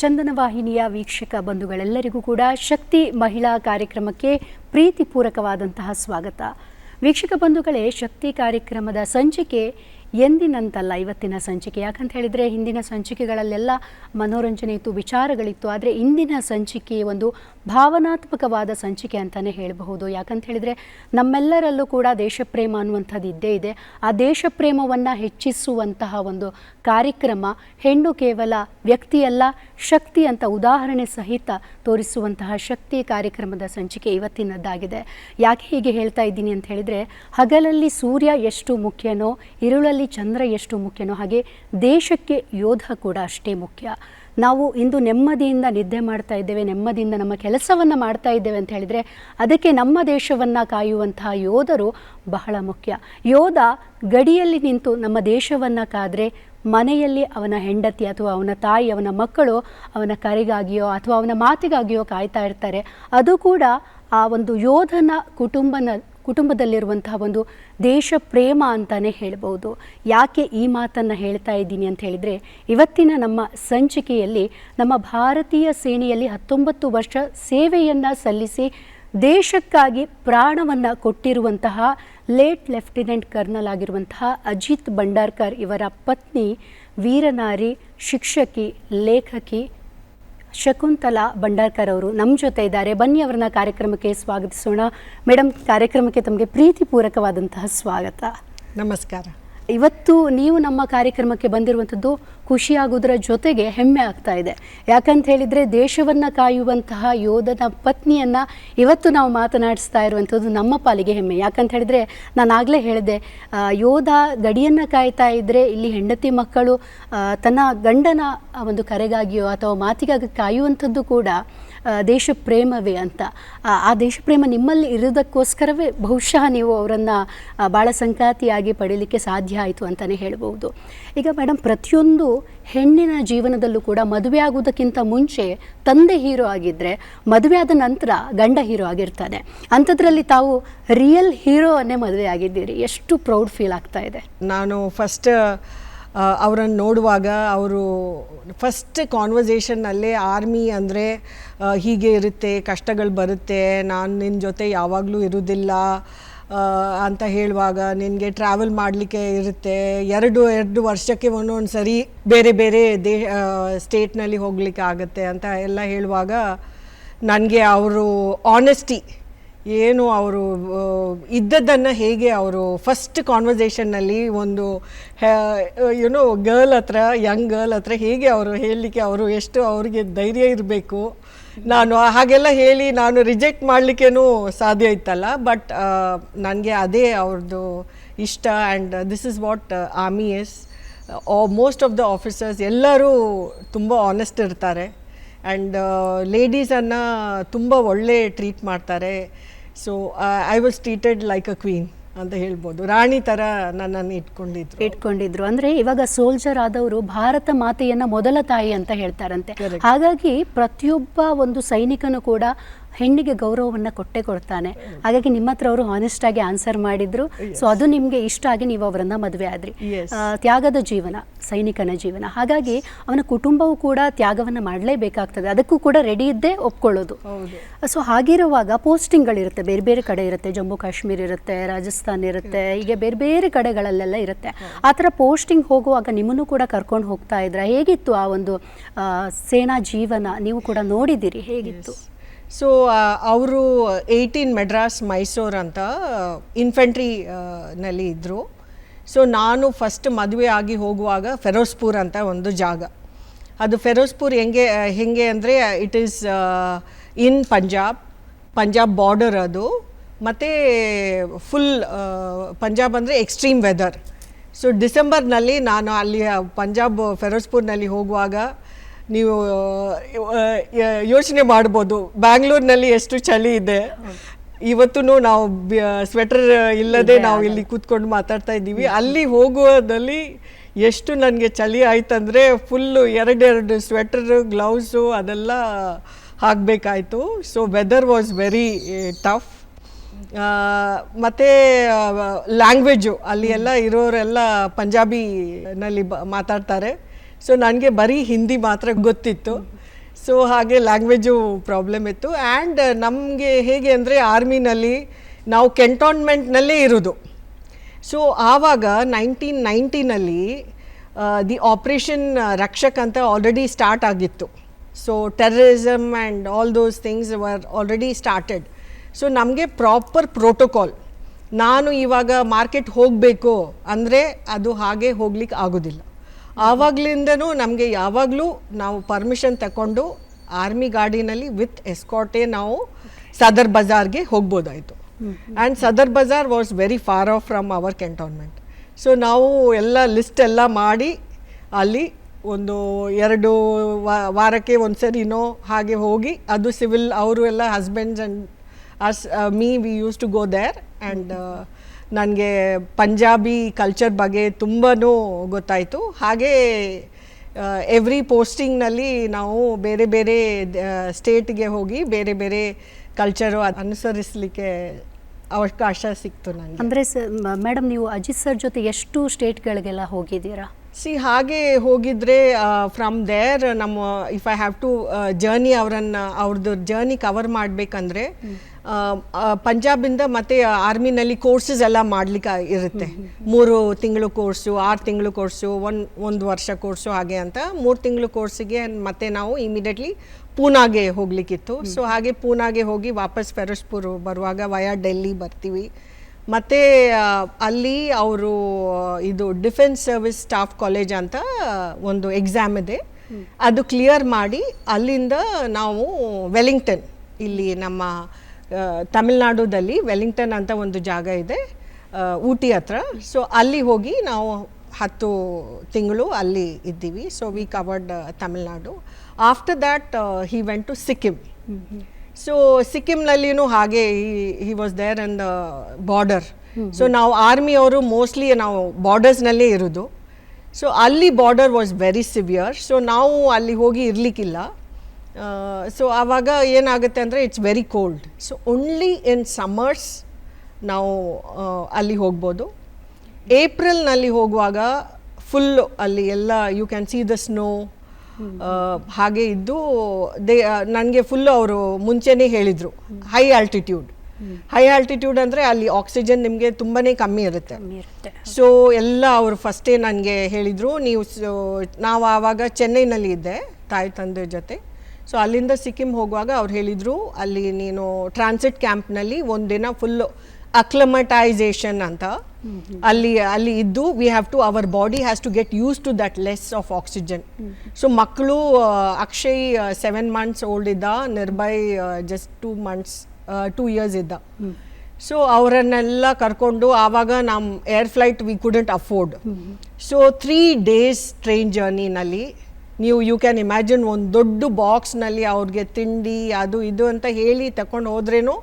ಚಂದನ ವಾಹಿನಿಯ ವೀಕ್ಷಕ ಬಂಧುಗಳೆಲ್ಲರಿಗೂ ಕೂಡ ಶಕ್ತಿ ಮಹಿಳಾ ಕಾರ್ಯಕ್ರಮಕ್ಕೆ ಪ್ರೀತಿಪೂರ್ವಕವಾದಂತಹ ಸ್ವಾಗತ. ವೀಕ್ಷಕ ಬಂಧುಗಳೇ, ಶಕ್ತಿ ಕಾರ್ಯಕ್ರಮದ ಸಂಚಿಕೆ ಎಂದಿನಂತಲ್ಲ ಇವತ್ತಿನ ಸಂಚಿಕೆ. ಯಾಕಂತ ಹೇಳಿದರೆ ಹಿಂದಿನ ಸಂಚಿಕೆಗಳಲ್ಲೆಲ್ಲ ಮನೋರಂಜನೆ ಇತ್ತು, ವಿಚಾರಗಳಿತ್ತು. ಆದರೆ ಇಂದಿನ ಸಂಚಿಕೆ ಒಂದು ಭಾವನಾತ್ಮಕವಾದ ಸಂಚಿಕೆ ಅಂತಲೇ ಹೇಳಬಹುದು. ಯಾಕಂತ ಹೇಳಿದರೆ ನಮ್ಮೆಲ್ಲರಲ್ಲೂ ಕೂಡ ದೇಶಪ್ರೇಮ ಅನ್ನುವಂಥದ್ದು ಇದ್ದೇ ಇದೆ. ಆ ದೇಶಪ್ರೇಮವನ್ನು ಹೆಚ್ಚಿಸುವಂತಹ ಒಂದು ಕಾರ್ಯಕ್ರಮ, ಹೆಣ್ಣು ಕೇವಲ ವ್ಯಕ್ತಿಯಲ್ಲ ಶಕ್ತಿ ಅಂತ ಉದಾಹರಣೆ ಸಹಿತ ತೋರಿಸುವಂತಹ ಶಕ್ತಿ ಕಾರ್ಯಕ್ರಮದ ಸಂಚಿಕೆ ಇವತ್ತಿನದ್ದಾಗಿದೆ. ಯಾಕೆ ಹೀಗೆ ಹೇಳ್ತಾ ಇದ್ದೀನಿ ಅಂತ ಹೇಳಿದರೆ, ಹಗಲಲ್ಲಿ ಸೂರ್ಯ ಎಷ್ಟು ಮುಖ್ಯನೋ, ಇರುಳಲ್ಲಿ ಚಂದ್ರ ಎಷ್ಟು ಮುಖ್ಯನೋ, ಹಾಗೆ ದೇಶಕ್ಕೆ ಯೋಧ ಕೂಡ ಅಷ್ಟೇ ಮುಖ್ಯ. ನಾವು ಇಂದು ನೆಮ್ಮದಿಯಿಂದ ನಿದ್ದೆ ಮಾಡ್ತಾ ಇದ್ದೇವೆ, ನೆಮ್ಮದಿಯಿಂದ ನಮ್ಮ ಕೆಲಸವನ್ನು ಮಾಡ್ತಾ ಇದ್ದೇವೆ ಅಂತ ಹೇಳಿದರೆ ಅದಕ್ಕೆ ನಮ್ಮ ದೇಶವನ್ನು ಕಾಯುವಂತಹ ಯೋಧರು ಬಹಳ ಮುಖ್ಯ. ಯೋಧ ಗಡಿಯಲ್ಲಿ ನಿಂತು ನಮ್ಮ ದೇಶವನ್ನು ಕಾದರೆ ಮನೆಯಲ್ಲಿ ಅವನ ಹೆಂಡತಿ ಅಥವಾ ಅವನ ತಾಯಿ, ಅವನ ಮಕ್ಕಳು ಅವನ ಕರೆಗಾಗಿಯೋ ಅಥವಾ ಅವನ ಮಾತಿಗಾಗಿಯೋ ಕಾಯ್ತಾ ಇರ್ತಾರೆ. ಅದು ಕೂಡ ಆ ಒಂದು ಯೋಧನ ಕುಟುಂಬದಲ್ಲಿರುವಂತಹ ಒಂದು ದೇಶ ಪ್ರೇಮ ಅಂತಲೇ ಹೇಳ್ಬೋದು. ಯಾಕೆ ಈ ಮಾತನ್ನು ಹೇಳ್ತಾ ಇದ್ದೀನಿ ಅಂತ ಹೇಳಿದರೆ, ಇವತ್ತಿನ ನಮ್ಮ ಸಂಚಿಕೆಯಲ್ಲಿ ನಮ್ಮ ಭಾರತೀಯ ಸೇನೆಯಲ್ಲಿ 19 ವರ್ಷ ಸೇವೆಯನ್ನು ಸಲ್ಲಿಸಿ ದೇಶಕ್ಕಾಗಿ ಪ್ರಾಣವನ್ನು ಕೊಟ್ಟಿರುವಂತಹ ಲೇಟ್ ಲೆಫ್ಟಿನೆಂಟ್ ಕರ್ನಲ್ ಆಗಿರುವಂತಹ ಅಜಿತ್ ಭಂಡಾರ್ಕರ್ ಇವರ ಪತ್ನಿ, ವೀರನಾರಿ, ಶಿಕ್ಷಕಿ, ಲೇಖಕಿ ಶಕುಂತಲಾ ಭಂಡಾರ್ಕರ್ ಅವರು ನಮ್ಮ ಜೊತೆ ಇದ್ದಾರೆ. ಬನ್ನಿ ಅವರನ್ನ ಕಾರ್ಯಕ್ರಮಕ್ಕೆ ಸ್ವಾಗತಿಸೋಣ. ಮೇಡಮ್, ಕಾರ್ಯಕ್ರಮಕ್ಕೆ ತಮಗೆ ಪ್ರೀತಿಪೂರ್ವಕವಾದಂತಹ ಸ್ವಾಗತ. ನಮಸ್ಕಾರ. ಇವತ್ತು ನೀವು ನಮ್ಮ ಕಾರ್ಯಕ್ರಮಕ್ಕೆ ಬಂದಿರುವಂಥದ್ದು ಖುಷಿಯಾಗೋದರ ಜೊತೆಗೆ ಹೆಮ್ಮೆ ಆಗ್ತಾ ಇದೆ. ಯಾಕಂತ ಹೇಳಿದರೆ ದೇಶವನ್ನು ಕಾಯುವಂತಹ ಯೋಧನ ಪತ್ನಿಯನ್ನು ಇವತ್ತು ನಾವು ಮಾತನಾಡಿಸ್ತಾ ಇರುವಂಥದ್ದು ನಮ್ಮ ಪಾಲಿಗೆ ಹೆಮ್ಮೆ. ಯಾಕಂತ ಹೇಳಿದರೆ ನಾನು ಆಗಲೇ ಹೇಳಿದೆ, ಯೋಧ ಗಡಿಯನ್ನು ಕಾಯ್ತಾ ಇದ್ದರೆ ಇಲ್ಲಿ ಹೆಂಡತಿ ಮಕ್ಕಳು ತನ್ನ ಗಂಡನ ಒಂದು ಕರೆಗಾಗಿಯೋ ಅಥವಾ ಮಾತಿಗಾಗಿ ಕಾಯುವಂಥದ್ದು ಕೂಡ ದೇಶ ಪ್ರೇಮವೇ ಅಂತ. ಆ ದೇಶ ಪ್ರೇಮ ನಿಮ್ಮಲ್ಲಿ ಇರೋದಕ್ಕೋಸ್ಕರವೇ ಬಹುಶಃ ನೀವು ಅವರನ್ನು ಭಾಳ ಸಂಗಾತಿಯಾಗಿ ಪಡೀಲಿಕ್ಕೆ ಸಾಧ್ಯ ಆಯಿತು ಅಂತಲೇ ಹೇಳ್ಬೋದು. ಈಗ ಮೇಡಮ್, ಪ್ರತಿಯೊಂದು ಹೆಣ್ಣಿನ ಜೀವನದಲ್ಲೂ ಕೂಡ ಮದುವೆ ಆಗೋದಕ್ಕಿಂತ ಮುಂಚೆ ತಂದೆ ಹೀರೋ ಆಗಿದ್ದರೆ ಮದುವೆ ಆದ ನಂತರ ಗಂಡ ಹೀರೋ ಆಗಿರ್ತಾನೆ. ಅಂಥದ್ರಲ್ಲಿ ತಾವು ರಿಯಲ್ ಹೀರೋವನ್ನೇ ಮದುವೆ ಆಗಿದ್ದೀರಿ. ಎಷ್ಟು ಪ್ರೌಡ್ ಫೀಲ್ ಆಗ್ತಾ ಇದೆ. ನಾನು ಫಸ್ಟ್ ಅವರನ್ನು ನೋಡುವಾಗ ಅವರು ಫಸ್ಟ್ ಕಾನ್ವರ್ಸೇಷನ್ನಲ್ಲೇ ಆರ್ಮಿ ಅಂದರೆ ಹೀಗೆ ಇರುತ್ತೆ, ಕಷ್ಟಗಳು ಬರುತ್ತೆ, ನಾನು ನಿನ್ನ ಜೊತೆ ಯಾವಾಗಲೂ ಇರೋದಿಲ್ಲ ಅಂತ ಹೇಳುವಾಗ, ನಿನಗೆ ಟ್ರಾವೆಲ್ ಮಾಡಲಿಕ್ಕೆ ಇರುತ್ತೆ, ಎರಡು ವರ್ಷಕ್ಕೆ ಒಂದೊಂದು ಸರಿ ಬೇರೆ ಬೇರೆ ಸ್ಟೇಟ್ನಲ್ಲಿ ಹೋಗಲಿಕ್ಕೆ ಆಗುತ್ತೆ ಅಂತ ಎಲ್ಲ ಹೇಳುವಾಗ ನನಗೆ ಅವರು ಆನೆಸ್ಟಿ ಏನು, ಅವರು ಇದ್ದದ್ದನ್ನು ಹೇಗೆ ಅವರು ಫಸ್ಟ್ ಕಾನ್ವರ್ಸೇಷನ್ನಲ್ಲಿ ಒಂದು ಗರ್ಲ್ ಹತ್ರ, ಯಂಗ್ ಗರ್ಲ್ ಹತ್ರ ಹೇಗೆ ಅವರು ಹೇಳಲಿಕ್ಕೆ ಅವರು ಎಷ್ಟು ಅವ್ರಿಗೆ ಧೈರ್ಯ ಇರಬೇಕು. ನಾನು ಹಾಗೆಲ್ಲ ಹೇಳಿ ನಾನು ರಿಜೆಕ್ಟ್ ಮಾಡಲಿಕ್ಕೇನೂ ಸಾಧ್ಯ ಇತ್ತಲ್ಲ. ಬಟ್ ನನಗೆ ಅದೇ ಅವ್ರದ್ದು ಇಷ್ಟ. And this is what army is. Most of the officers ಎಲ್ಲರೂ ತುಂಬ ಆನೆಸ್ಟ್ ಇರ್ತಾರೆ ಆ್ಯಂಡ್ ಲೇಡೀಸನ್ನು ತುಂಬ ಒಳ್ಳೆ ಟ್ರೀಟ್ ಮಾಡ್ತಾರೆ. So I was treated like a queen ಅಂತ ಹೇಳ್ಬೋದು. ರಾಣಿ ಥರ ನನ್ನನ್ನು ಇಟ್ಕೊಂಡಿದ್ರು. ಅಂದರೆ ಇವಾಗ ಸೋಲ್ಜರ್ ಆದವರು ಭಾರತ ಮಾತೆಯನ್ನು ಮೊದಲ ತಾಯಿ ಅಂತ ಹೇಳ್ತಾರಂತೆ. ಹಾಗಾಗಿ ಪ್ರತಿಯೊಬ್ಬ ಒಂದು ಸೈನಿಕನು ಕೂಡ ಹೆಣ್ಣಿಗೆ ಗೌರವವನ್ನು ಕೊಡ್ತಾನೆ. ಹಾಗಾಗಿ ನಿಮ್ಮ ಹತ್ರ ಅವರು ಹಾನೆಸ್ಟ್ ಆಗಿ ಆನ್ಸರ್ ಮಾಡಿದ್ರು. ಸೊ ಅದು ನಿಮಗೆ ಇಷ್ಟ ಆಗಿ ನೀವು ಅವರನ್ನ ಮದುವೆ ಆದ್ರಿ. ತ್ಯಾಗದ ಜೀವನ ಸೈನಿಕನ ಜೀವನ. ಹಾಗಾಗಿ ಅವನ ಕುಟುಂಬವೂ ಕೂಡ ತ್ಯಾಗವನ್ನು ಮಾಡಲೇಬೇಕಾಗ್ತದೆ. ಅದಕ್ಕೂ ಕೂಡ ರೆಡಿ ಇದ್ದೇ ಒಪ್ಕೊಳ್ಳೋದು. ಸೊ ಹಾಗಿರುವಾಗ ಪೋಸ್ಟಿಂಗ್ಗಳಿರುತ್ತೆ, ಬೇರೆ ಬೇರೆ ಕಡೆ ಇರುತ್ತೆ. ಜಮ್ಮು ಕಾಶ್ಮೀರ ಇರುತ್ತೆ, ರಾಜಸ್ಥಾನ ಇರುತ್ತೆ, ಹೀಗೆ ಬೇರೆ ಬೇರೆ ಕಡೆಗಳಲ್ಲೆಲ್ಲ ಇರುತ್ತೆ. ಆ ಥರ ಪೋಸ್ಟಿಂಗ್ ಹೋಗುವಾಗ ನಿಮ್ಮನ್ನು ಕೂಡ ಕರ್ಕೊಂಡು ಹೋಗ್ತಾ ಇದ್ರ? ಹೇಗಿತ್ತು ಆ ಒಂದು ಸೇನಾ ಜೀವನ? ನೀವು ಕೂಡ ನೋಡಿದ್ದೀರಿ, ಹೇಗಿತ್ತು? ಸೊ ಅವರು 18 ಮೆಡ್ರಾಸ್ ಮೈಸೂರು ಅಂತ ಇನ್ಫೆಂಟ್ರಿ ನಲ್ಲಿ ಇದ್ದರು. ಸೊ ನಾನು ಫಸ್ಟ್ ಮದುವೆ ಆಗಿ ಹೋಗುವಾಗ ಫೆರೋಜ್ಪುರ್ ಅಂತ ಒಂದು ಜಾಗ. ಅದು ಫೆರೋಜ್ಪುರ್ ಹೆಂಗೆ ಅಂದರೆ it is in Punjab border ಅದು. ಮತ್ತು ಫುಲ್ ಪಂಜಾಬ್ ಅಂದರೆ ಎಕ್ಸ್ಟ್ರೀಮ್ ವೆದರ್. ಸೊ ಡಿಸೆಂಬರ್ನಲ್ಲಿ ನಾನು ಅಲ್ಲಿ ಫೆರೋಜ್ಪುರ್ನಲ್ಲಿ ಹೋಗುವಾಗ ನೀವು ಯೋಚನೆ ಮಾಡ್ಬೋದು ಬ್ಯಾಂಗ್ಳೂರಿನಲ್ಲಿ ಎಷ್ಟು ಚಳಿ ಇದೆ. ಇವತ್ತು ನಾವು ಸ್ವೆಟರ್ ಇಲ್ಲದೆ ನಾವು ಇಲ್ಲಿ ಕೂತ್ಕೊಂಡು ಮಾತಾಡ್ತಾ ಇದ್ದೀವಿ. ಅಲ್ಲಿ ಹೋಗುವುದಲ್ಲಿ ಎಷ್ಟು ನನಗೆ ಚಳಿ ಆಯ್ತಂದರೆ ಫುಲ್ಲು ಎರಡು ಸ್ವೆಟರು, ಗ್ಲೌಸು ಅದೆಲ್ಲ ಹಾಕಬೇಕಾಯ್ತು. So weather was very tough. ಮತ್ತು ಲ್ಯಾಂಗ್ವೇಜು ಅಲ್ಲಿ ಎಲ್ಲ ಇರೋರೆಲ್ಲ ಪಂಜಾಬಿನಲ್ಲಿ ಮಾತಾಡ್ತಾರೆ. ಸೊ ನನಗೆ ಬರೀ ಹಿಂದಿ ಮಾತ್ರ ಗೊತ್ತಿತ್ತು. ಸೊ ಹಾಗೆ ಲ್ಯಾಂಗ್ವೇಜು ಪ್ರಾಬ್ಲಮ್ ಇತ್ತು. ಆ್ಯಂಡ್ ನಮಗೆ ಹೇಗೆ ಅಂದರೆ ಆರ್ಮಿನಲ್ಲಿ ನಾವು ಕೆಂಟೋನ್ಮೆಂಟ್ನಲ್ಲೇ ಇರೋದು. ಸೊ ಆವಾಗ 1990ನಲ್ಲಿ ದಿ ಆಪ್ರೇಷನ್ ರಕ್ಷಕ್ ಅಂತ ಆಲ್ರೆಡಿ ಸ್ಟಾರ್ಟ್ ಆಗಿತ್ತು. So terrorism and all those things were already started. So ನಮಗೆ ಪ್ರಾಪರ್ ಪ್ರೋಟೋಕಾಲ್, ನಾನು ಇವಾಗ ಮಾರ್ಕೆಟ್ ಹೋಗಬೇಕು ಅಂದರೆ ಅದು ಹಾಗೆ ಹೋಗ್ಲಿಕ್ಕೆ ಆಗೋದಿಲ್ಲ. ಆವಾಗಲಿಂದನೂ ನಮಗೆ ಯಾವಾಗಲೂ ನಾವು ಪರ್ಮಿಷನ್ ತಗೊಂಡು ಆರ್ಮಿ ಗಾಡಿನಲ್ಲಿ ವಿತ್ ಎಸ್ಕಾಟೇ ನಾವು ಸದರ್ ಬಜಾರ್ಗೆ ಹೋಗ್ಬೋದಾಯಿತು. And Sadar Bazaar was very far off from our cantonment. So ನಾವು ಎಲ್ಲ ಲಿಸ್ಟ್ ಎಲ್ಲ ಮಾಡಿ ಅಲ್ಲಿ ಒಂದು 2 ವಾರಕ್ಕೆ ಒಂದು ಸರಿನೋ ಹಾಗೆ ಹೋಗಿ, ಅದು ಸಿವಿಲ್ ಅವರು ಎಲ್ಲ husbands and us me we use to go there. And ನನಗೆ ಪಂಜಾಬಿ ಕಲ್ಚರ್ ಬಗ್ಗೆ ತುಂಬಾ ಗೊತ್ತಾಯಿತು. ಹಾಗೆ ಎವ್ರಿ ಪೋಸ್ಟಿಂಗ್ನಲ್ಲಿ ನಾವು ಬೇರೆ ಬೇರೆ ಸ್ಟೇಟ್ಗೆ ಹೋಗಿ ಬೇರೆ ಬೇರೆ ಕಲ್ಚರು ಅನುಸರಿಸಲಿಕ್ಕೆ ಅವಕಾಶ ಸಿಕ್ತು ನನಗೆ. ಅಂದರೆ ಮೇಡಮ್, ನೀವು ಅಜಿತ್ ಸರ್ ಜೊತೆ ಎಷ್ಟು ಸ್ಟೇಟ್ಗಳಿಗೆಲ್ಲ ಹೋಗಿದ್ದೀರಾ? ಹಾಗೆ ಹೋಗಿದ್ರೆ ಫ್ರಮ್ ದೇರ್ ನಮ್ಮ if I have to journey ಅವ್ರದ್ದು ಜರ್ನಿ ಕವರ್ ಮಾಡಬೇಕಂದ್ರೆ ಪಂಜಾಬಿಂದ ಮತ್ತು ಆರ್ಮಿನಲ್ಲಿ ಕೋರ್ಸಸ್ ಎಲ್ಲ ಮಾಡಲಿಕ್ಕೆ ಇರುತ್ತೆ. 3 ತಿಂಗಳು ಕೋರ್ಸು, 6 ತಿಂಗಳು ಕೋರ್ಸು, 1 ವರ್ಷ ಕೋರ್ಸು ಹಾಗೆ ಅಂತ 3 ತಿಂಗಳು ಕೋರ್ಸಿಗೆ ಮತ್ತೆ ನಾವು ಇಮಿಡಿಯೇಟ್ಲಿ ಪೂನಾಗೆ ಹೋಗಲಿಕ್ಕಿತ್ತು. ಸೊ ಹಾಗೆ ಪೂನಾಗೆ ಹೋಗಿ ವಾಪಸ್ ಫಿರೋಜ್ಪುರ್ ಬರುವಾಗ ವಯಾ ಡೆಲ್ಲಿ ಬರ್ತೀವಿ. ಮತ್ತು ಅಲ್ಲಿ ಅವರು ಇದು ಡಿಫೆನ್ಸ್ ಸರ್ವಿಸ್ ಸ್ಟಾಫ್ ಕಾಲೇಜ್ ಅಂತ ಒಂದು ಎಕ್ಸಾಮ್ ಇದೆ, ಅದು ಕ್ಲಿಯರ್ ಮಾಡಿ ಅಲ್ಲಿಂದ ನಾವು ವೆಲ್ಲಿಂಗ್ಟನ್, ಇಲ್ಲಿ ನಮ್ಮ ತಮಿಳ್ನಾಡುದಲ್ಲಿ ವೆಲ್ಲಿಂಗ್ಟನ್ ಅಂತ ಒಂದು ಜಾಗ ಇದೆ ಊಟಿ ಹತ್ರ. ಸೊ ಅಲ್ಲಿ ಹೋಗಿ ನಾವು 10 ತಿಂಗಳು ಅಲ್ಲಿ ಇದ್ದೀವಿ. So we covered Tamil Nadu. After that he went to Sikkim. So ಸಿಕ್ಕಿಮ್ನಲ್ಲಿಯೂ ಹಾಗೆ he was there in the border. So ನಾವು ಆರ್ಮಿಯವರು ಮೋಸ್ಟ್ಲಿ ನಾವು ಬಾರ್ಡರ್ಸ್ನಲ್ಲೇ ಇರೋದು. ಸೊ ಅಲ್ಲಿ border was very severe. So ನಾವು ಅಲ್ಲಿ ಹೋಗಿ ಇರಲಿಕ್ಕಿಲ್ಲ. ಸೊ ಆವಾಗ ಏನಾಗುತ್ತೆ ಅಂದರೆ it's very cold. So only in summers ನಾವು ಅಲ್ಲಿ ಹೋಗ್ಬೋದು. ಏಪ್ರಿಲ್ನಲ್ಲಿ ಹೋಗುವಾಗ ಫುಲ್ಲು ಅಲ್ಲಿ ಎಲ್ಲ you can see the snow ಹಾಗೆ ಇದ್ದು. ನನಗೆ ಫುಲ್ಲು ಅವರು ಮುಂಚೆನೇ ಹೇಳಿದರು ಹೈ ಆಲ್ಟಿಟ್ಯೂಡ್. ಹೈ ಆಲ್ಟಿಟ್ಯೂಡ್ ಅಂದರೆ ಅಲ್ಲಿ ಆಕ್ಸಿಜನ್ ನಿಮಗೆ ತುಂಬಾ ಕಮ್ಮಿ ಇರುತ್ತೆ. ಸೊ ಎಲ್ಲ ಅವರು ಫಸ್ಟೇ ನನಗೆ ಹೇಳಿದರು, ನಾವು ಆವಾಗ ಚೆನ್ನೈನಲ್ಲಿ ಇದ್ದೆ ತಾಯಿ ತಂದೆ ಜೊತೆ. ಸೊ ಅಲ್ಲಿಂದ ಸಿಕ್ಕಿಂ ಹೋಗುವಾಗ ಅವ್ರು ಹೇಳಿದರು, ಅಲ್ಲಿ ನೀನು ಟ್ರಾನ್ಸಿಟ್ ಕ್ಯಾಂಪ್ನಲ್ಲಿ ಒಂದಿನ ಫುಲ್ಲು ಅಕ್ಲಮಟೈಸೇಷನ್ ಅಂತ ಅಲ್ಲಿ ಇದ್ದು we have to our body has to get used to that less of oxygen. So ಮಕ್ಕಳು ಅಕ್ಷಯ್ 7 months ಓಲ್ಡ್ ಇದ್ದ, ನಿರ್ಭಯ್ ಜಸ್ಟ್ 2 years ಇದ್ದ. ಸೊ ಅವರನ್ನೆಲ್ಲ ಕರ್ಕೊಂಡು ಆವಾಗ ನಮ್ಮ air flight we couldn't afford. So 3 days train ಜರ್ನಿನಲ್ಲಿ ನೀವು ಯು ಕ್ಯಾನ್ ಇಮ್ಯಾಜಿನ್ ಒಂದು ದೊಡ್ಡ ಬಾಕ್ಸ್ನಲ್ಲಿ ಅವ್ರಿಗೆ ತಿಂಡಿ ಅದು ಇದು ಅಂತ ಹೇಳಿ ತಗೊಂಡು ಹೋದ್ರೇನು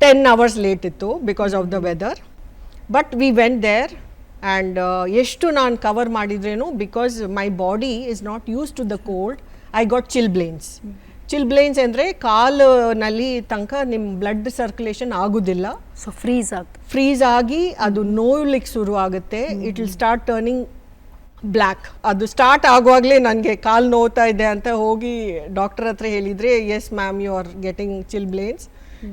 10 hours ಲೇಟ್ ಇತ್ತು because of the weather. But we went there and ಎಷ್ಟು ನಾನು ಕವರ್ ಮಾಡಿದ್ರೇನು, because my body is not used to the cold, I got chilblains. Chilblains ಅಂದರೆ ಕಾಲಿನಲ್ಲಿ ತನಕ ನಿಮ್ಮ ಬ್ಲಡ್ ಸರ್ಕ್ಯುಲೇಷನ್ ಆಗೋದಿಲ್ಲ. ಸೊ ಫ್ರೀಸ್ ಆಗಿ ಅದು ನೋಯ್ಲಿಕ್ಕೆ ಶುರು ಆಗುತ್ತೆ. It will start turning black. ಅದು ಸ್ಟಾರ್ಟ್ ಆಗುವಾಗಲೇ ನನಗೆ ಕಾಲು ನೋವ್ತಾ ಇದೆ ಅಂತ ಹೋಗಿ ಡಾಕ್ಟರ್ ಹತ್ರ ಹೇಳಿದರೆ, yes ma'am you are getting ಚಿಲ್ಬ್ಲೇನ್ಸ್.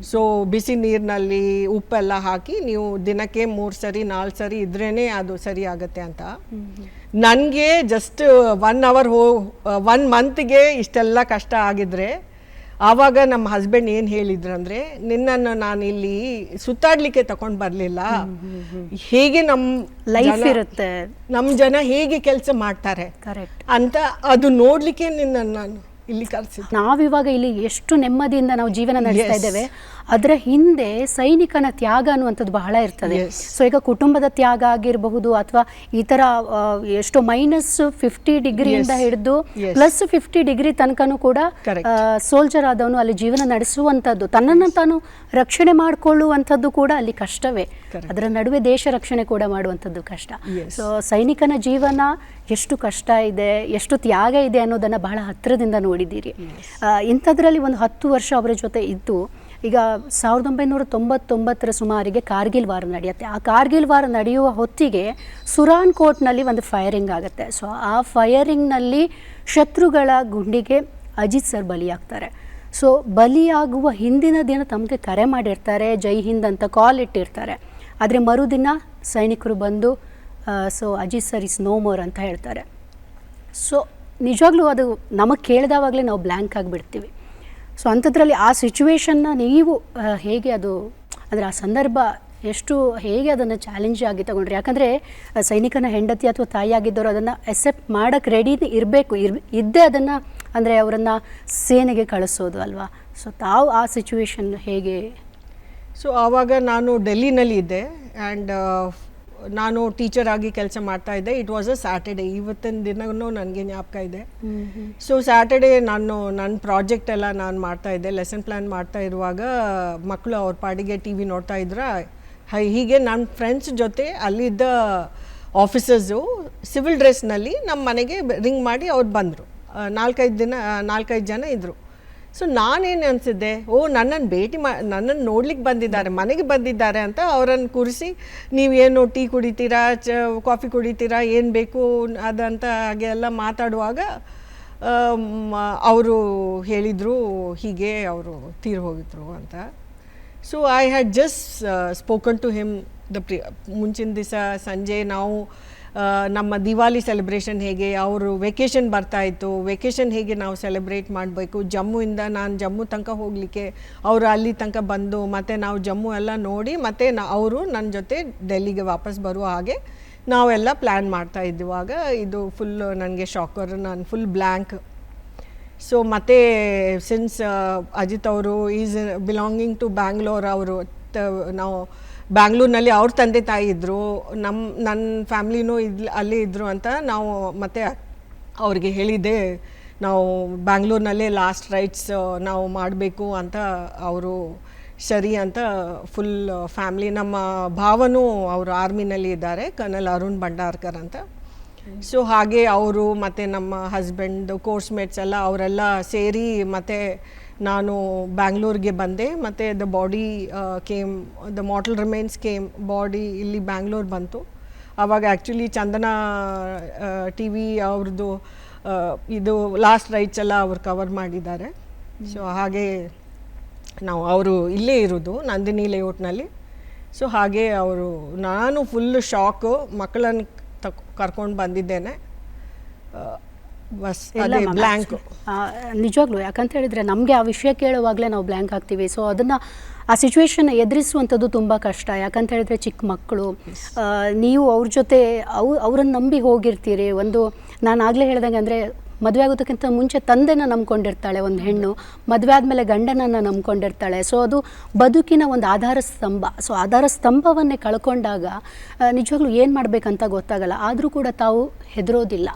So ಬಿಸಿ ನೀರಿನಲ್ಲಿ ಉಪ್ಪೆಲ್ಲ ಹಾಕಿ ನೀವು ದಿನಕ್ಕೆ 3 ಸರಿ 4 ಸರಿ ಇದ್ರೇ ಅದು ಸರಿ ಆಗುತ್ತೆ ಅಂತ. ನನಗೆ ಜಸ್ಟ್ 1 hour 1 monthಗೆ ಇಷ್ಟೆಲ್ಲ ಕಷ್ಟ ಆಗಿದ್ರೆ, ಆವಾಗ ನಮ್ಮ ಹಸ್ಬೆಂಡ್ ಏನು ಹೇಳಿದ್ರಂದರೆ, ನಿನ್ನನ್ನು ನಾನು ಇಲ್ಲಿ ಸುತ್ತಾಡಲಿಕ್ಕೆ ತಗೊಂಡು ಬರಲಿಲ್ಲ, ಹೇಗೆ ನಮ್ಮ ಲೈಫ್ ಇರುತ್ತೆ, ನಮ್ಮ ಜನ ಹೇಗೆ ಕೆಲಸ ಮಾಡ್ತಾರೆ ಅಂತ ಅದು ನೋಡಲಿಕ್ಕೆ ನಿನ್ನನ್ನು ನಾನು ಇಲ್ಲಿ ಕರೆಸಿದ್ದೆ. ನಾವಿವಾಗ ಇಲ್ಲಿ ಎಷ್ಟು ನೆಮ್ಮದಿಯಿಂದ ನಾವು ಜೀವನ ನಡೆಸ್ತಾ ಇದ್ದೇವೆ, ಅದರ ಹಿಂದೆ ಸೈನಿಕನ ತ್ಯಾಗ ಅನ್ನುವಂಥದ್ದು ಬಹಳ ಇರ್ತದೆ. ಸೊ ಈಗ ಕುಟುಂಬದ ತ್ಯಾಗ ಆಗಿರಬಹುದು, ಅಥವಾ ಈ ಥರ ಎಷ್ಟೋ -50 ಡಿಗ್ರಿಯಿಂದ ಹಿಡಿದು +50 ಡಿಗ್ರಿ ತನಕನೂ ಕೂಡ ಸೋಲ್ಜರ್ ಆದವನು ಅಲ್ಲಿ ಜೀವನ ನಡೆಸುವಂಥದ್ದು, ತನ್ನನ್ನು ತಾನು ರಕ್ಷಣೆ ಮಾಡಿಕೊಳ್ಳುವಂಥದ್ದು ಕೂಡ ಅಲ್ಲಿ ಕಷ್ಟವೇ. ಅದರ ನಡುವೆ ದೇಶ ರಕ್ಷಣೆ ಕೂಡ ಮಾಡುವಂಥದ್ದು ಕಷ್ಟ. ಸೊ ಸೈನಿಕನ ಜೀವನ ಎಷ್ಟು ಕಷ್ಟ ಇದೆ, ಎಷ್ಟು ತ್ಯಾಗ ಇದೆ ಅನ್ನೋದನ್ನು ಬಹಳ ಹತ್ತಿರದಿಂದ ನೋಡಿದ್ದೀರಿ. ಇಂಥದ್ರಲ್ಲಿ ಒಂದು 10 ವರ್ಷ ಅವರ ಜೊತೆ ಇದ್ದು, ಈಗ 1999 ಸುಮಾರಿಗೆ ಕಾರ್ಗಿಲ್ ವಾರ ನಡೆಯುತ್ತೆ. ಆ ಕಾರ್ಗಿಲ್ ವಾರ ನಡೆಯುವ ಹೊತ್ತಿಗೆ ಸುರಾನ್ ಕೋಟ್ನಲ್ಲಿ ಒಂದು ಫೈರಿಂಗ್ ಆಗುತ್ತೆ. ಸೊ ಆ ಫೈರಿಂಗ್ನಲ್ಲಿ ಶತ್ರುಗಳ ಗುಂಡಿಗೆ ಅಜಿತ್ ಸರ್ ಬಲಿಯಾಗ್ತಾರೆ. ಸೊ ಬಲಿಯಾಗುವ ಹಿಂದಿನ ದಿನ ತಮಗೆ ಕರೆ ಮಾಡಿರ್ತಾರೆ, ಜೈ ಹಿಂದ್ ಅಂತ ಕಾಲ್ ಇಟ್ಟಿರ್ತಾರೆ. ಆದರೆ ಮರುದಿನ ಸೈನಿಕರು ಬಂದು so Ajit sir is no more ಅಂತ ಹೇಳ್ತಾರೆ. ಸೊ ನಿಜವಾಗ್ಲೂ ಅದು ನಮಗೆ ಕೇಳಿದವಾಗಲೇ ನಾವು ಬ್ಲ್ಯಾಂಕ್ ಆಗಿಬಿಡ್ತೀವಿ. ಸೊ ಅಂಥದ್ರಲ್ಲಿ ಆ ಸಿಚುವೇಶನ್ನ ನೀವು ಹೇಗೆ ಅದು ಅಂದರೆ ಆ ಸಂದರ್ಭ ಎಷ್ಟು ಹೇಗೆ ಅದನ್ನು ಚಾಲೆಂಜ್ ಆಗಿ ತಗೊಂಡ್ರಿ? ಯಾಕಂದರೆ ಸೈನಿಕನ ಹೆಂಡತಿ ಅಥವಾ ತಾಯಿ ಆಗಿದ್ದವರು ಅದನ್ನು ಎಕ್ಸೆಪ್ಟ್ ಮಾಡೋಕ್ಕೆ ರೆಡಿ ಇರಬೇಕು, ಇದ್ದೇ ಅದನ್ನು ಅಂದರೆ ಅವರನ್ನು ಸೇನೆಗೆ ಕಳಿಸೋದು ಅಲ್ವಾ? ಸೊ ತಾವು ಆ ಸಿಚುವೇಶನ್ ಹೇಗೆ? ಸೊ ಆವಾಗ ನಾನು ಡೆಲ್ಲಿನಲ್ಲಿ ಇದ್ದೆ ಆ್ಯಂಡ್ ನಾನು ಟೀಚರ್ ಆಗಿ ಕೆಲಸ ಮಾಡ್ತಾ ಇದ್ದೆ. ಇಟ್ ವಾಸ್ ಅ ಸ್ಯಾಟರ್ಡೇ, ಇವತ್ತಿನ ದಿನವೂ ನನಗೆ ಜ್ಞಾಪಕ ಇದೆ. ಸೊ ಸ್ಯಾಟರ್ಡೇ ನನ್ನ ಪ್ರಾಜೆಕ್ಟ್ ಎಲ್ಲ ನಾನು ಮಾಡ್ತಾ ಇದ್ದೆ, ಲೆಸನ್ ಪ್ಲ್ಯಾನ್ ಮಾಡ್ತಾ ಇರುವಾಗ ಮಕ್ಕಳು ಅವ್ರ ಪಾಡಿಗೆ ಟಿ ವಿ ನೋಡ್ತಾ ಇದ್ರೆ ಹೀಗೆ ನನ್ನ ಫ್ರೆಂಡ್ಸ್ ಜೊತೆ ಅಲ್ಲಿದ್ದ ಆಫೀಸರ್ಸು ಸಿವಿಲ್ ಡ್ರೆಸ್ನಲ್ಲಿ ನಮ್ಮ ಮನೆಗೆ ರಿಂಗ್ ಮಾಡಿ ಅವ್ರು ಬಂದರು. 4-5 ಜನ ಇದ್ದರು. ಸೊ ನಾನೇನು ಅನಿಸಿದ್ದೆ, ನನ್ನನ್ನು ನೋಡ್ಲಿಕ್ಕೆ ಬಂದಿದ್ದಾರೆ, ಮನೆಗೆ ಬಂದಿದ್ದಾರೆ ಅಂತ ಅವರನ್ನು ಕೂರಿಸಿ ನೀವೇನು ಟೀ ಕುಡಿತೀರಾ, ಕಾಫಿ ಕುಡಿತೀರಾ, ಏನು ಬೇಕು ಅದಂತ ಹಾಗೆ ಎಲ್ಲ ಮಾತಾಡುವಾಗ ಅವರು ಹೇಳಿದರು ಹೀಗೆ ಅವರು ತೀರಿ ಹೋಗಿದ್ರು ಅಂತ. So I had just spoken to him ಮುಂಚಿನ ದಿವಸ ಸಂಜೆ ನಾವು ನಮ್ಮ ದಿವಾಲಿ ಸೆಲೆಬ್ರೇಷನ್ ಹೇಗೆ, ಅವರು ವೆಕೇಷನ್ ಬರ್ತಾಯಿತ್ತು, ವೆಕೇಷನ್ ಹೇಗೆ ನಾವು ಸೆಲೆಬ್ರೇಟ್ ಮಾಡಬೇಕು, ಜಮ್ಮುವಿಂದ ನಾನು ಜಮ್ಮು ತನಕ ಹೋಗಲಿಕ್ಕೆ ಅವರು ಅಲ್ಲಿ ತನಕ ಬಂದು ಮತ್ತು ನಾವು ಜಮ್ಮು ಎಲ್ಲ ನೋಡಿ ಮತ್ತು ಅವರು ನನ್ನ ಜೊತೆ ಡೆಲ್ಲಿಗೆ ವಾಪಸ್ ಬರುವ ಹಾಗೆ ನಾವೆಲ್ಲ ಪ್ಲ್ಯಾನ್ ಮಾಡ್ತಾ ಇದ್ದುವಾಗ ಇದು ಫುಲ್ ನನಗೆ ಶಾಕರ್, ನಾನು ಫುಲ್ ಬ್ಲ್ಯಾಂಕ್. ಸೊ ಮತ್ತು ಸಿನ್ಸ್ ಅಜಿತ್ ಅವರು ಈಸ್ ಬಿಲಾಂಗಿಂಗ್ ಟು ಬ್ಯಾಂಗ್ಳೂರ್, ಅವರು ನಾವು ಬ್ಯಾಂಗ್ಳೂರಿನಲ್ಲಿ ಅವ್ರ ತಂದೆ ತಾಯಿ ಇದ್ದರು, ನನ್ನ ಫ್ಯಾಮ್ಲಿನೂ ಅಲ್ಲೇ ಇದ್ದರು ಅಂತ ನಾವು ಮತ್ತೆ ಅವ್ರಿಗೆ ಹೇಳಿದ್ದೆ ನಾವು ಬ್ಯಾಂಗ್ಳೂರಿನಲ್ಲೇ ಲಾಸ್ಟ್ ರೈಟ್ಸ್ ನಾವು ಮಾಡಬೇಕು ಅಂತ. ಅವರು ಸರಿ ಅಂತ ಫುಲ್ ಫ್ಯಾಮ್ಲಿ, ನಮ್ಮ ಭಾವನೂ ಅವರು ಆರ್ಮಿನಲ್ಲಿ ಇದ್ದಾರೆ, ಕರ್ನಲ್ ಅರುಣ್ ಭಂಡಾರ್ಕರ್ ಅಂತ. ಸೊ ಹಾಗೆ ಅವರು ಮತ್ತು ನಮ್ಮ ಹಸ್ಬೆಂಡ್ ಕೋರ್ಸ್ಮೇಟ್ಸ್ ಎಲ್ಲ ಅವರೆಲ್ಲ ಸೇರಿ ಮತ್ತು ನಾನು ಬ್ಯಾಂಗ್ಳೂರಿಗೆ ಬಂದೆ. ಮತ್ತು the body the mortal remains came, body ಇಲ್ಲಿ ಬ್ಯಾಂಗ್ಳೂರ್ ಬಂತು. ಆವಾಗ ಆ್ಯಕ್ಚುಲಿ ಚಂದನ ಟಿ ವಿ ಅವ್ರದ್ದು ಇದು ಲಾಸ್ಟ್ ರೈಟ್ಸ್ ಎಲ್ಲ ಅವ್ರು ಕವರ್ ಮಾಡಿದ್ದಾರೆ. ಸೊ ಹಾಗೆ ಅವರು ಇಲ್ಲೇ ಇರೋದು ನಂದಿನಿ ಲೇಔಟ್ನಲ್ಲಿ. ಸೊ ಹಾಗೆ ನಾನು ಫುಲ್ ಶಾಕು, ಮಕ್ಕಳನ್ನು ಕರ್ಕೊಂಡು ಬಂದಿದ್ದೇನೆ, ಬಸ್ ಅದೇ ಬ್ಲ್ಯಾಂಕ್. ನಿಜವಾಗ್ಲೂ ಯಾಕಂತ ಹೇಳಿದರೆ ನಮಗೆ ಆ ವಿಷಯ ಕೇಳುವಾಗಲೇ ನಾವು ಬ್ಲ್ಯಾಂಕ್ ಆಗ್ತೀವಿ. ಸೊ ಅದನ್ನು ಆ ಸಿಚುವೇಶನ್ ಎದುರಿಸುವಂಥದ್ದು ತುಂಬ ಕಷ್ಟ. ಯಾಕಂತ ಹೇಳಿದರೆ ಚಿಕ್ಕ ಮಕ್ಕಳು, ನೀವು ಅವ್ರ ಜೊತೆ ಅವರನ್ನು ನಂಬಿ ಹೋಗಿರ್ತೀರಿ. ನಾನು ಆಗಲೇ ಹೇಳ್ದಂಗೆ ಅಂದರೆ ಮದುವೆ ಆಗೋದಕ್ಕಿಂತ ಮುಂಚೆ ತಂದೆನ ನಂಬ್ಕೊಂಡಿರ್ತಾಳೆ ಒಂದು ಹೆಣ್ಣು, ಮದುವೆ ಆದಮೇಲೆ ಗಂಡನನ್ನು ನಂಬ್ಕೊಂಡಿರ್ತಾಳೆ. ಸೊ ಅದು ಬದುಕಿನ ಒಂದು ಆಧಾರ ಸ್ತಂಭ. ಸೊ ಆಧಾರ ಸ್ತಂಭವನ್ನೇ ಕಳ್ಕೊಂಡಾಗ ನಿಜವಾಗ್ಲೂ ಏನು ಮಾಡಬೇಕಂತ ಗೊತ್ತಾಗಲ್ಲ. ಆದರೂ ಕೂಡ ತಾವು ಹೆದರೋದಿಲ್ಲ.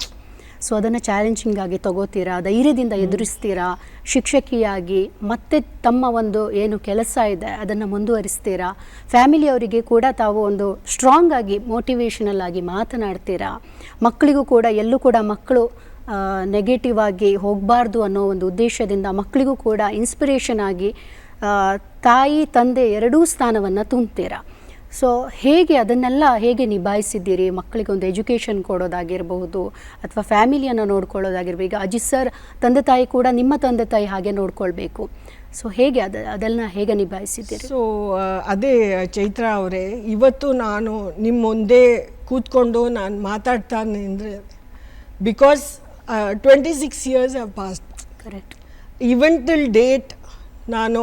ಸೊ ಅದನ್ನು ಚಾಲೆಂಜಿಂಗ್ ಆಗಿ ತಗೋತೀರಾ, ಧೈರ್ಯದಿಂದ ಎದುರಿಸ್ತೀರಾ, ಶಿಕ್ಷಕಿಯಾಗಿ ಮತ್ತೆ ತಮ್ಮ ಒಂದು ಏನು ಕೆಲಸ ಇದೆ ಅದನ್ನು ಮುಂದುವರಿಸ್ತೀರಾ. ಫ್ಯಾಮಿಲಿಯವರಿಗೆ ಕೂಡ ತಾವು ಒಂದು ಸ್ಟ್ರಾಂಗ್ ಆಗಿ ಮೋಟಿವೇಶನಲ್ ಆಗಿ ಮಾತನಾಡ್ತೀರಾ. ಮಕ್ಕಳಿಗೂ ಕೂಡ ಎಲ್ಲೂ ಕೂಡ ಮಕ್ಕಳು ನೆಗೆಟಿವ್ ಆಗಿ ಹೋಗಬಾರ್ದು ಅನ್ನೋ ಒಂದು ಉದ್ದೇಶದಿಂದ ಮಕ್ಕಳಿಗೂ ಕೂಡ ಇನ್ಸ್ಪಿರೇಷನ್ ಆಗಿ ತಾಯಿ ತಂದೆ ಎರಡೂ ಸ್ಥಾನವನ್ನು ತುಂಬ್ತೀರಾ. ಸೊ ಅದನ್ನೆಲ್ಲ ಹೇಗೆ ನಿಭಾಯಿಸಿದ್ದೀರಿ? ಮಕ್ಕಳಿಗೆ ಒಂದು ಎಜುಕೇಷನ್ ಕೊಡೋದಾಗಿರಬಹುದು ಅಥವಾ ಫ್ಯಾಮಿಲಿಯನ್ನು ನೋಡ್ಕೊಳ್ಳೋದಾಗಿರ್ಬೋದು. ಈಗ ಅಜಿತ್ ಸರ್ ತಂದೆ ತಾಯಿ ಕೂಡ ನಿಮ್ಮ ತಂದೆ ತಾಯಿ ಹಾಗೆ ನೋಡ್ಕೊಳ್ಬೇಕು. ಸೊ ಅದೆಲ್ಲ ಹೇಗೆ ನಿಭಾಯಿಸಿದ್ದೀರಿ? ಸೊ ಅದೇ ಚೈತ್ರ ಅವರೇ, ಇವತ್ತು ನಾನು ನಿಮ್ಮ ಮುಂದೆ ಕೂತ್ಕೊಂಡು ನಾನು ಮಾತಾಡ್ತಾನೆ ಅಂದರೆ because 26 years have passed. Correct. Even till date ನಾನು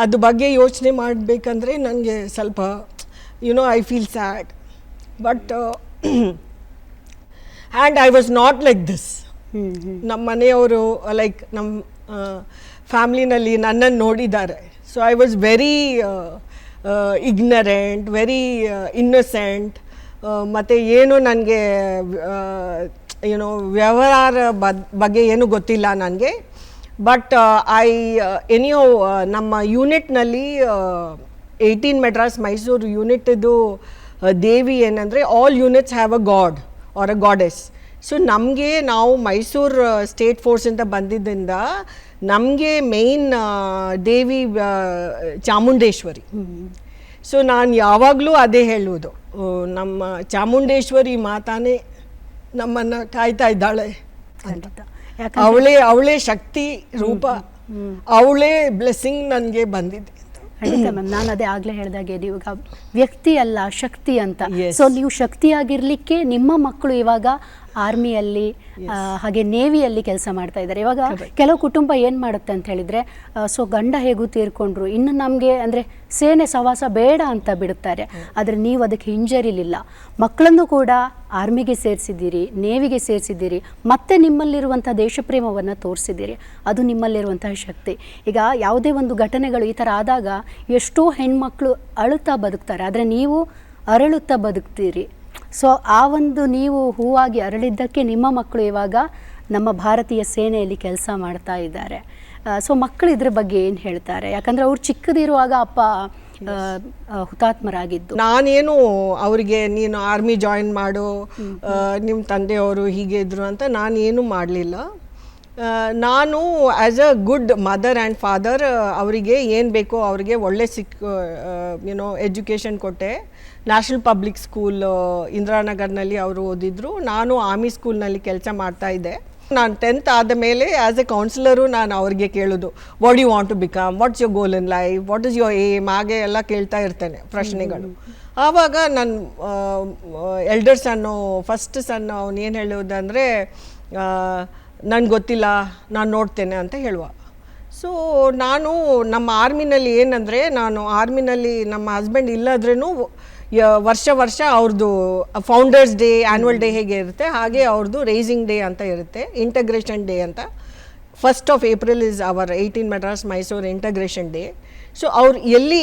ಅದ್ರ ಬಗ್ಗೆ ಯೋಚನೆ ಮಾಡಬೇಕಂದ್ರೆ ನನಗೆ ಸ್ವಲ್ಪ I feel sad. But and I was not like this. ನಮ್ಮ ಮನೆಯವರು ಲೈಕ್ ನಮ್ಮ ಫ್ಯಾಮ್ಲಿನಲ್ಲಿ ನನ್ನನ್ನು ನೋಡಿದ್ದಾರೆ. So I was very ignorant, very innocent. ಮತ್ತು ಏನು ನನಗೆ ವ್ಯವಹಾರ ಬಗ್ಗೆ ಏನೂ ಗೊತ್ತಿಲ್ಲ ನನಗೆ. ಬಟ್ ನಮ್ಮ ಯೂನಿಟ್ನಲ್ಲಿ 18 ಮೆಡ್ರಾಸ್ ಮೈಸೂರು ಯೂನಿಟ್ ಇದು ದೇವಿ ಏನಂದರೆ all units have a god or a goddess. So ನಾವು ಮೈಸೂರು ಸ್ಟೇಟ್ ಫೋರ್ಸಿಂದ ಬಂದಿದ್ದರಿಂದ ನಮಗೆ ಮೇಯ್ನ್ ದೇವಿ ಚಾಮುಂಡೇಶ್ವರಿ. ಸೊ ನಾನು ಯಾವಾಗಲೂ ಅದೇ ಹೇಳುವುದು, ನಮ್ಮ ಚಾಮುಂಡೇಶ್ವರಿ ಮಾತಾನೇ ನಮ್ಮನ್ನು ಕಾಯ್ತಾ ಇದ್ದಾಳೆ. ಖಂಡಿತ. ಅವಳೇ ಶಕ್ತಿ ರೂಪ, ಅವಳೇ ಬ್ಲೆಸ್ಸಿಂಗ್ ನನಗೆ ಬಂದಿದೆ. ಖಂಡಿತ ಮ್ಯಾಮ್, ನಾನು ಅದೇ ಆಗಲೇ ಹೇಳಿದಾಗೆ ಇವಾಗ ವ್ಯಕ್ತಿ ಅಲ್ಲ ಶಕ್ತಿ ಅಂತ. ಸೊ ನೀವು ಶಕ್ತಿಯಾಗಿರ್ಲಿಕ್ಕೆ ನಿಮ್ಮ ಮಕ್ಕಳು ಇವಾಗ ಆರ್ಮಿಯಲ್ಲಿ ಹಾಗೆ ನೇವಿಯಲ್ಲಿ ಕೆಲಸ ಮಾಡ್ತಾ ಇದ್ದಾರೆ. ಇವಾಗ ಕೆಲವು ಕುಟುಂಬ ಏನು ಮಾಡುತ್ತೆ ಅಂತ ಹೇಳಿದರೆ, ಸೊ ಗಂಡ ಹೇಗೂ ತೀರ್ಕೊಂಡ್ರು, ಇನ್ನು ನಮಗೆ ಅಂದರೆ ಸೇನೆ ಸವಾಸ ಬೇಡ ಅಂತ ಬಿಡುತ್ತಾರೆ. ಆದರೆ ನೀವು ಅದಕ್ಕೆ ಹಿಂಜರಿಲಿಲ್ಲ, ಮಕ್ಕಳನ್ನು ಕೂಡ ಆರ್ಮಿಗೆ ಸೇರಿಸಿದ್ದೀರಿ, ನೇವಿಗೆ ಸೇರಿಸಿದ್ದೀರಿ, ಮತ್ತೆ ನಿಮ್ಮಲ್ಲಿರುವಂಥ ದೇಶಪ್ರೇಮವನ್ನು ತೋರಿಸಿದ್ದೀರಿ. ಅದು ನಿಮ್ಮಲ್ಲಿರುವಂತಹ ಶಕ್ತಿ. ಈಗ ಯಾವುದೇ ಒಂದು ಘಟನೆಗಳು ಈ ಥರ ಆದಾಗ ಎಷ್ಟೋ ಹೆಣ್ಮಕ್ಳು ಅಳುತ್ತಾ ಬದುಕ್ತಾರೆ, ಆದರೆ ನೀವು ಅರಳುತ್ತಾ ಬದುಕ್ತೀರಿ. ಸೊ ಆ ಒಂದು ನೀವು ಹೂವಾಗಿ ಅರಳಿದ್ದಕ್ಕೆ ನಿಮ್ಮ ಮಕ್ಕಳು ಇವಾಗ ನಮ್ಮ ಭಾರತೀಯ ಸೇನೆಯಲ್ಲಿ ಕೆಲಸ ಮಾಡ್ತಾ ಇದ್ದಾರೆ. ಸೊ ಮಕ್ಕಳು ಇದ್ರ ಬಗ್ಗೆ ಏನು ಹೇಳ್ತಾರೆ? ಯಾಕಂದರೆ ಅವ್ರು ಚಿಕ್ಕದಿರುವಾಗ ಅಪ್ಪ ಹುತಾತ್ಮರಾಗಿದ್ದು. ನಾನೇನು ಅವರಿಗೆ ನೀನು ಆರ್ಮಿ ಜಾಯಿನ್ ಮಾಡು, ನಿಮ್ಮ ತಂದೆಯವರು ಹೀಗೆ ಇದ್ರು ಅಂತ ನಾನೇನು ಮಾಡಲಿಲ್ಲ. ನಾನು as a good mother and father ಅವರಿಗೆ ಏನು ಬೇಕೋ ಅವರಿಗೆ ಒಳ್ಳೆ ಎಜುಕೇಷನ್ ಕೊಟ್ಟೆ. ನ್ಯಾಷನಲ್ ಪಬ್ಲಿಕ್ ಸ್ಕೂಲ್ ಇಂದಿರಾನಗರ್ನಲ್ಲಿ ಅವರು ಓದಿದ್ರು, ನಾನು ಆರ್ಮಿ ಸ್ಕೂಲ್ನಲ್ಲಿ ಕೆಲಸ ಮಾಡ್ತಾಯಿದ್ದೆ. ನಾನು 10th ಆದ ಮೇಲೆ ಆ್ಯಸ್ ಎ ಕೌನ್ಸಿಲರು ನಾನು ಅವ್ರಿಗೆ ಕೇಳೋದು, what you want to become, what's your goal in life, what is your aim, ಹಾಗೆ ಎಲ್ಲ ಕೇಳ್ತಾ ಇರ್ತೇನೆ ಪ್ರಶ್ನೆಗಳು. ಆವಾಗ ನನ್ನ ಎಲ್ಡರ್ ಸನ್ನು, ಫಸ್ಟ್ ಸನ್ ಅವನು ಏನು ಹೇಳೋದಂದರೆ, ನನಗೆ ಗೊತ್ತಿಲ್ಲ, ನಾನು ನೋಡ್ತೇನೆ ಅಂತ ಹೇಳುವ. ಸೊ ನಾನು ನಮ್ಮ ಆರ್ಮಿನಲ್ಲಿ ಏನಂದರೆ, ನಾನು ಆರ್ಮಿನಲ್ಲಿ ನಮ್ಮ ಹಸ್ಬೆಂಡ್ ಇಲ್ಲದ್ರೂ ವರ್ಷ ಅವ್ರದ್ದು ಫೌಂಡರ್ಸ್ ಡೇ, ಆ್ಯನ್ಯುವಲ್ ಡೇ ಹೇಗೆ ಇರುತ್ತೆ ಹಾಗೆ ಅವ್ರದ್ದು ರೈಸಿಂಗ್ ಡೇ ಅಂತ ಇರುತ್ತೆ, ಇಂಟಗ್ರೇಷನ್ ಡೇ ಅಂತ. 1st of April is our 18 Madras Mysuru integration day. So ಅವ್ರು ಎಲ್ಲಿ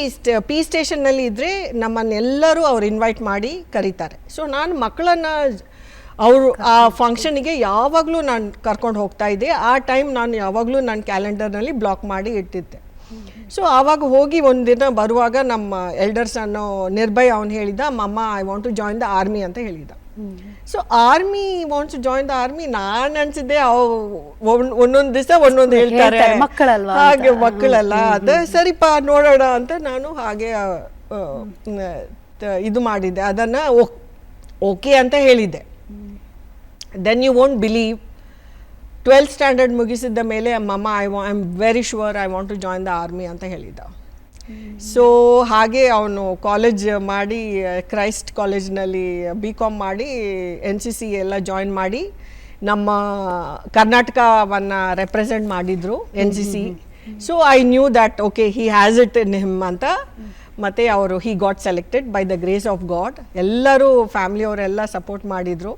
ಪಿ ಸ್ಟೇಷನ್ನಲ್ಲಿ ಇದ್ದರೆ ನಮ್ಮನ್ನೆಲ್ಲರೂ ಅವ್ರು ಇನ್ವೈಟ್ ಮಾಡಿ ಕರೀತಾರೆ. ಸೊ ನಾನು ಮಕ್ಕಳನ್ನು ಅವರು ಆ ಫಂಕ್ಷನಿಗೆ ಯಾವಾಗಲೂ ನಾನು ಕರ್ಕೊಂಡು ಹೋಗ್ತಾ ಇದ್ದೆ. ಆ ಟೈಮ್ ನಾನು ಯಾವಾಗಲೂ ನನ್ನ ಕ್ಯಾಲೆಂಡರ್ನಲ್ಲಿ ಬ್ಲಾಕ್ ಮಾಡಿ ಇಟ್ಟಿದ್ದೆ. ಸೊ ಆವಾಗ ಹೋಗಿ ಒಂದಿನ ಬರುವಾಗ ನಮ್ಮ ಎಲ್ಡರ್ಸ್ ಅನ್ನೋ ನಿರ್ಭಯ್ ಅವನು ಹೇಳಿದ, mumma I want to join the army ಅಂತ ಹೇಳಿದ. So army wants to join the army, ನಾನು ಅನ್ಸಿದ್ದೆ ಒಂದೊಂದು ದಿವಸ ಒಂದೊಂದು ಹೇಳ್ತಾರೆ, ಹಾಗೆ ಮಕ್ಕಳಲ್ಲ, ಅದೇ ಸರಿಪಾ ನೋಡೋಣ ಅಂತ ನಾನು ಹಾಗೆ ಇದು ಮಾಡಿದ್ದೆ, ಅದನ್ನು ಓಕೆ ಅಂತ ಹೇಳಿದ್ದೆ. Then you won't believe, 12th standard ಮುಗಿಸಿದ ಮೇಲೆ mumma I am very sure I want to join the army ಅಂತ ಹೇಳಿದ್ದ. ಸೊ ಹಾಗೆ ಅವನು ಕಾಲೇಜ್ ಮಾಡಿ, ಕ್ರೈಸ್ಟ್ ಕಾಲೇಜ್ನಲ್ಲಿ BCom ಮಾಡಿ NCC ಎಲ್ಲ ಜಾಯಿನ್ ಮಾಡಿ ನಮ್ಮ ಕರ್ನಾಟಕವನ್ನು ರೆಪ್ರೆಸೆಂಟ್ ಮಾಡಿದರು NCC. So I knew that okay he has it in him ಅಂತ. ಮತ್ತು ಅವರು he got selected by the grace of god. ಎಲ್ಲರೂ ಫ್ಯಾಮಿಲಿಯವರೆಲ್ಲ ಸಪೋರ್ಟ್ ಮಾಡಿದರು.